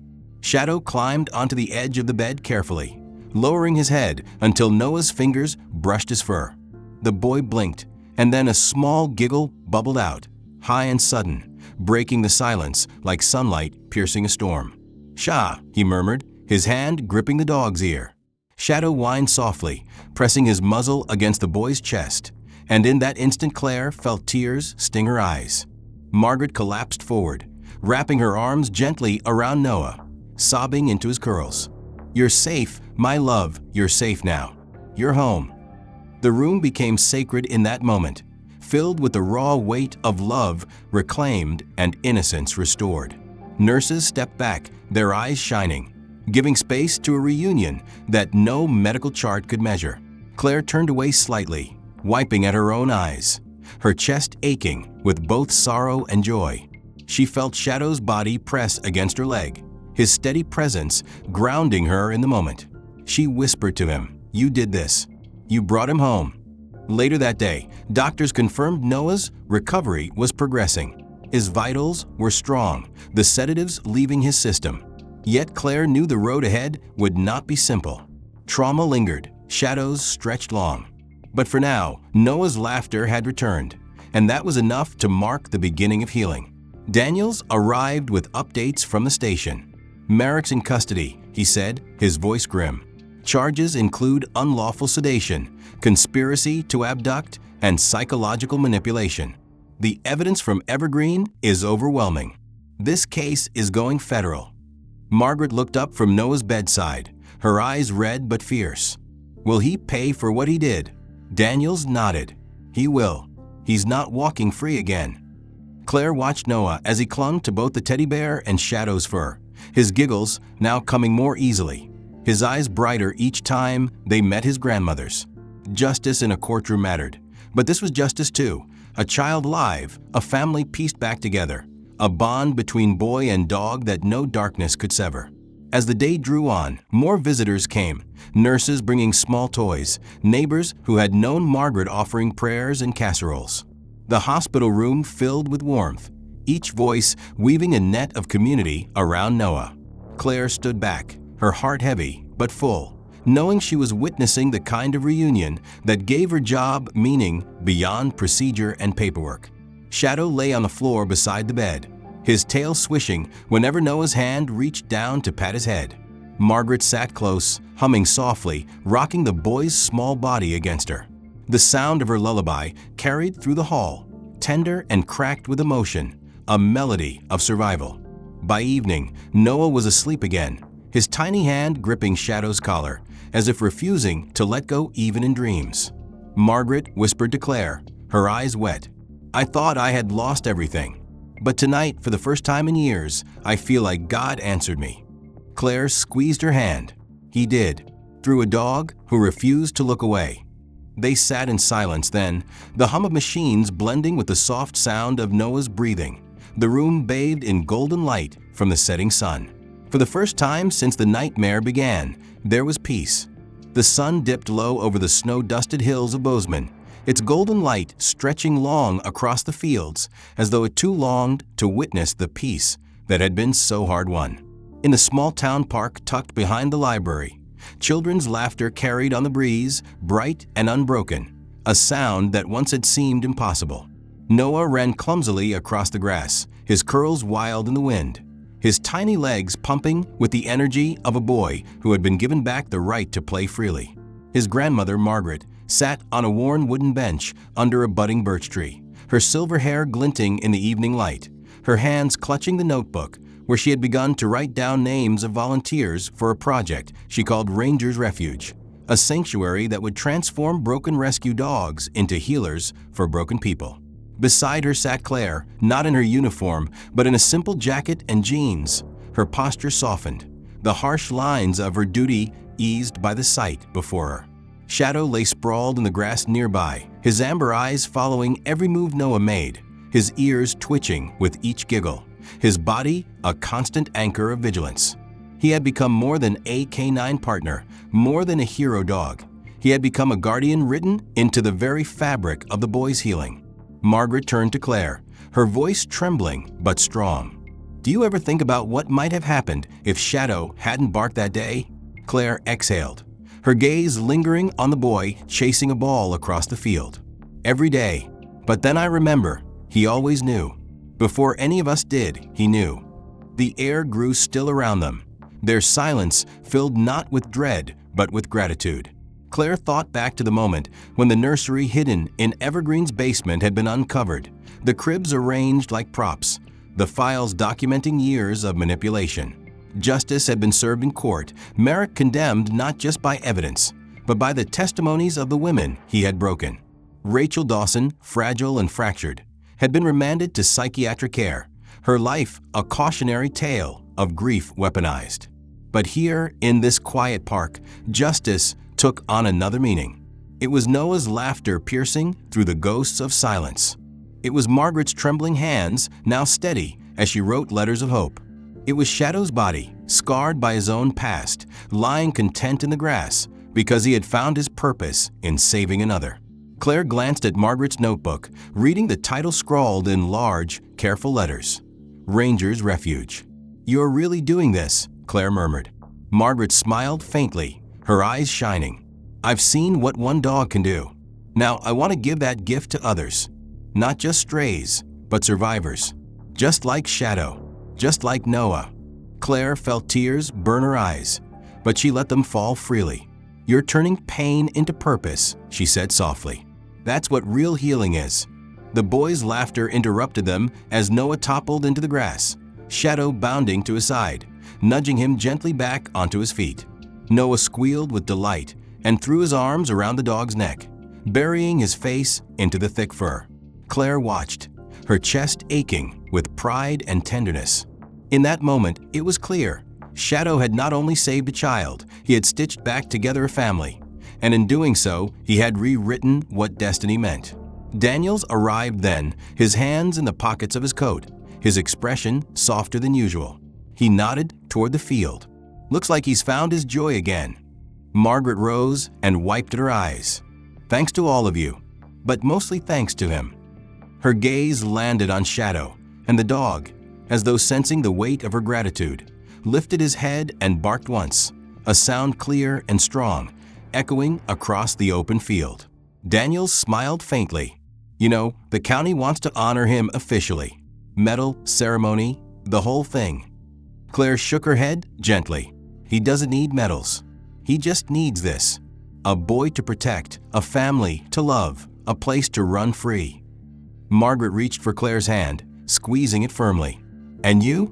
Shadow climbed onto the edge of the bed carefully, lowering his head until Noah's fingers brushed his fur. The boy blinked, and then a small giggle bubbled out, high and sudden, breaking the silence like sunlight piercing a storm. "Sha," he murmured, his hand gripping the dog's ear. Shadow whined softly, pressing his muzzle against the boy's chest, and in that instant Claire felt tears sting her eyes. Margaret collapsed forward, wrapping her arms gently around Noah, sobbing into his curls. "You're safe, my love, you're safe now. You're home." The room became sacred in that moment, filled with the raw weight of love reclaimed and innocence restored. Nurses stepped back, their eyes shining, giving space to a reunion that no medical chart could measure. Claire turned away slightly, wiping at her own eyes, her chest aching with both sorrow and joy. She felt Shadow's body press against her leg, his steady presence grounding her in the moment. She whispered to him, "You did this. You brought him home." Later that day, doctors confirmed Noah's recovery was progressing. His vitals were strong, the sedatives leaving his system. Yet Claire knew the road ahead would not be simple. Trauma lingered, shadows stretched long. But for now, Noah's laughter had returned, and that was enough to mark the beginning of healing. Daniels arrived with updates from the station. "Merrick's in custody," he said, his voice grim. "Charges include unlawful sedation, conspiracy to abduct, and psychological manipulation. The evidence from Evergreen is overwhelming. This case is going federal." Margaret looked up from Noah's bedside, her eyes red but fierce. "Will he pay for what he did?" Daniels nodded. "He will. He's not walking free again." Claire watched Noah as he clung to both the teddy bear and Shadow's fur, his giggles now coming more easily, his eyes brighter each time they met his grandmother's. Justice in a courtroom mattered, but this was justice too. A child alive, a family pieced back together, a bond between boy and dog that no darkness could sever. As the day drew on, more visitors came, nurses bringing small toys, neighbors who had known Margaret offering prayers and casseroles. The hospital room filled with warmth, each voice weaving a net of community around Noah. Claire stood back, her heart heavy but full, knowing she was witnessing the kind of reunion that gave her job meaning beyond procedure and paperwork. Shadow lay on the floor beside the bed, his tail swishing whenever Noah's hand reached down to pat his head. Margaret sat close, humming softly, rocking the boy's small body against her. The sound of her lullaby carried through the hall, tender and cracked with emotion, a melody of survival. By evening, Noah was asleep again, his tiny hand gripping Shadow's collar, as if refusing to let go even in dreams. Margaret whispered to Claire, her eyes wet, "I thought I had lost everything. But tonight, for the first time in years, I feel like God answered me." Claire squeezed her hand. He did, through a dog who refused to look away. They sat in silence then, the hum of machines blending with the soft sound of Noah's breathing, the room bathed in golden light from the setting sun. For the first time since the nightmare began, there was peace. The sun dipped low over the snow-dusted hills of Bozeman, its golden light stretching long across the fields as though it too longed to witness the peace that had been so hard won. In the small town park tucked behind the library, children's laughter carried on the breeze, bright and unbroken, a sound that once had seemed impossible. Noah ran clumsily across the grass, his curls wild in the wind, his tiny legs pumping with the energy of a boy who had been given back the right to play freely. His grandmother, Margaret, sat on a worn wooden bench under a budding birch tree, her silver hair glinting in the evening light, her hands clutching the notebook where she had begun to write down names of volunteers for a project she called Ranger's Refuge, a sanctuary that would transform broken rescue dogs into healers for broken people. Beside her sat Claire, not in her uniform, but in a simple jacket and jeans. Her posture softened, the harsh lines of her duty eased by the sight before her. Shadow lay sprawled in the grass nearby, his amber eyes following every move Noah made, his ears twitching with each giggle, his body a constant anchor of vigilance. He had become more than a canine partner, more than a hero dog. He had become a guardian written into the very fabric of the boy's healing. Margaret turned to Claire, her voice trembling but strong. "Do you ever think about what might have happened if Shadow hadn't barked that day?" Claire exhaled, her gaze lingering on the boy chasing a ball across the field. "Every day. But then I remember, he always knew. Before any of us did, he knew." The air grew still around them, their silence filled not with dread but with gratitude. Claire thought back to the moment when the nursery hidden in Evergreen's basement had been uncovered, the cribs arranged like props, the files documenting years of manipulation. Justice had been served in court, Merrick condemned not just by evidence, but by the testimonies of the women he had broken. Rachel Dawson, fragile and fractured, had been remanded to psychiatric care, her life a cautionary tale of grief weaponized. But here, in this quiet park, justice took on another meaning. It was Noah's laughter piercing through the ghosts of silence. It was Margaret's trembling hands, now steady, as she wrote letters of hope. It was Shadow's body, scarred by his own past, lying content in the grass because he had found his purpose in saving another. Claire glanced at Margaret's notebook, reading the title scrawled in large, careful letters. Ranger's Refuge. "You're really doing this," Claire murmured. Margaret smiled faintly, her eyes shining. "I've seen what one dog can do. Now I want to give that gift to others. Not just strays, but survivors. Just like Shadow. Just like Noah." Claire felt tears burn her eyes, but she let them fall freely. "You're turning pain into purpose," she said softly. "That's what real healing is." The boy's laughter interrupted them as Noah toppled into the grass, Shadow bounding to his side, nudging him gently back onto his feet. Noah squealed with delight and threw his arms around the dog's neck, burying his face into the thick fur. Claire watched, her chest aching with pride and tenderness. In that moment, it was clear. Shadow had not only saved a child, he had stitched back together a family, and in doing so, he had rewritten what destiny meant. Daniels arrived then, his hands in the pockets of his coat, his expression softer than usual. He nodded toward the field. "Looks like he's found his joy again." Margaret rose and wiped at her eyes. "Thanks to all of you, but mostly thanks to him." Her gaze landed on Shadow, and the dog, as though sensing the weight of her gratitude, lifted his head and barked once, a sound clear and strong, echoing across the open field. Daniels smiled faintly. "You know, the county wants to honor him officially. Medal, ceremony, the whole thing." Claire shook her head gently. "He doesn't need medals. He just needs this. A boy to protect, a family to love, a place to run free." Margaret reached for Claire's hand, squeezing it firmly. "And you?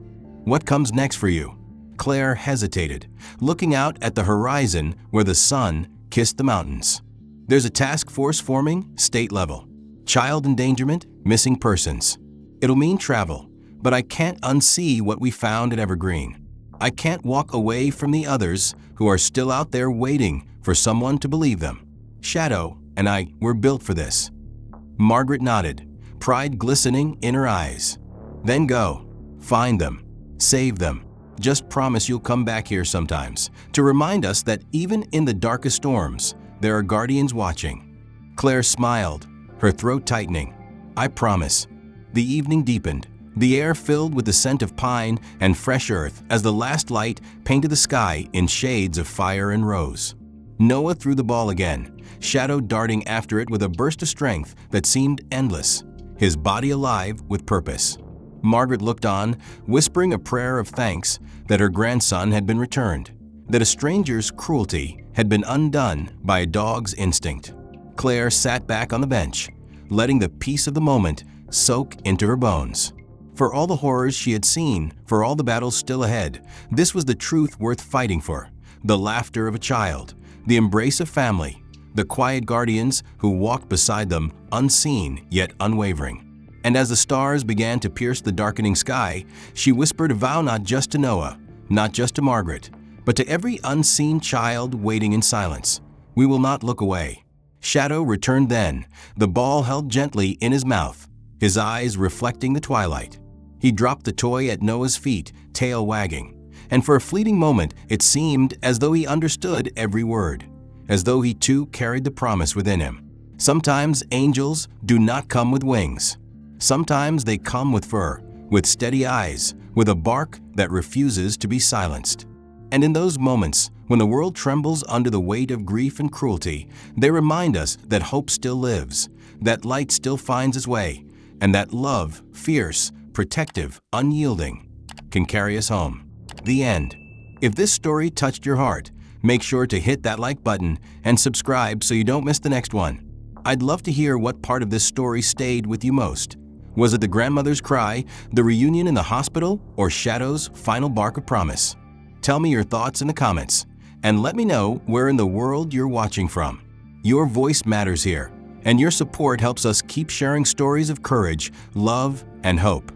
What comes next for you?" Claire hesitated, looking out at the horizon where the sun kissed the mountains. "There's a task force forming, state level. Child endangerment, missing persons. It'll mean travel, but I can't unsee what we found at Evergreen. I can't walk away from the others who are still out there waiting for someone to believe them. Shadow and I were built for this." Margaret nodded, pride glistening in her eyes. "Then go. Find them. Save them. Just promise you'll come back here sometimes to remind us that even in the darkest storms, there are guardians watching." Claire smiled, her throat tightening. "I promise." The evening deepened, the air filled with the scent of pine and fresh earth as the last light painted the sky in shades of fire and rose. Noah threw the ball again, Shadow darting after it with a burst of strength that seemed endless, his body alive with purpose. Margaret looked on, whispering a prayer of thanks that her grandson had been returned, that a stranger's cruelty had been undone by a dog's instinct. Claire sat back on the bench, letting the peace of the moment soak into her bones. For all the horrors she had seen, for all the battles still ahead, this was the truth worth fighting for: the laughter of a child, the embrace of family, the quiet guardians who walked beside them, unseen yet unwavering. And as the stars began to pierce the darkening sky, she whispered a vow not just to Noah, not just to Margaret, but to every unseen child waiting in silence. We will not look away. Shadow returned then, the ball held gently in his mouth, his eyes reflecting the twilight. He dropped the toy at Noah's feet, tail wagging, and for a fleeting moment it seemed as though he understood every word, as though he too carried the promise within him. Sometimes angels do not come with wings. Sometimes they come with fur, with steady eyes, with a bark that refuses to be silenced. And in those moments, when the world trembles under the weight of grief and cruelty, they remind us that hope still lives, that light still finds its way, and that love, fierce, protective, unyielding, can carry us home. The end. If this story touched your heart, make sure to hit that like button and subscribe so you don't miss the next one. I'd love to hear what part of this story stayed with you most. Was it the grandmother's cry, the reunion in the hospital, or Shadow's final bark of promise? Tell me your thoughts in the comments, and let me know where in the world you're watching from. Your voice matters here, and your support helps us keep sharing stories of courage, love, and hope.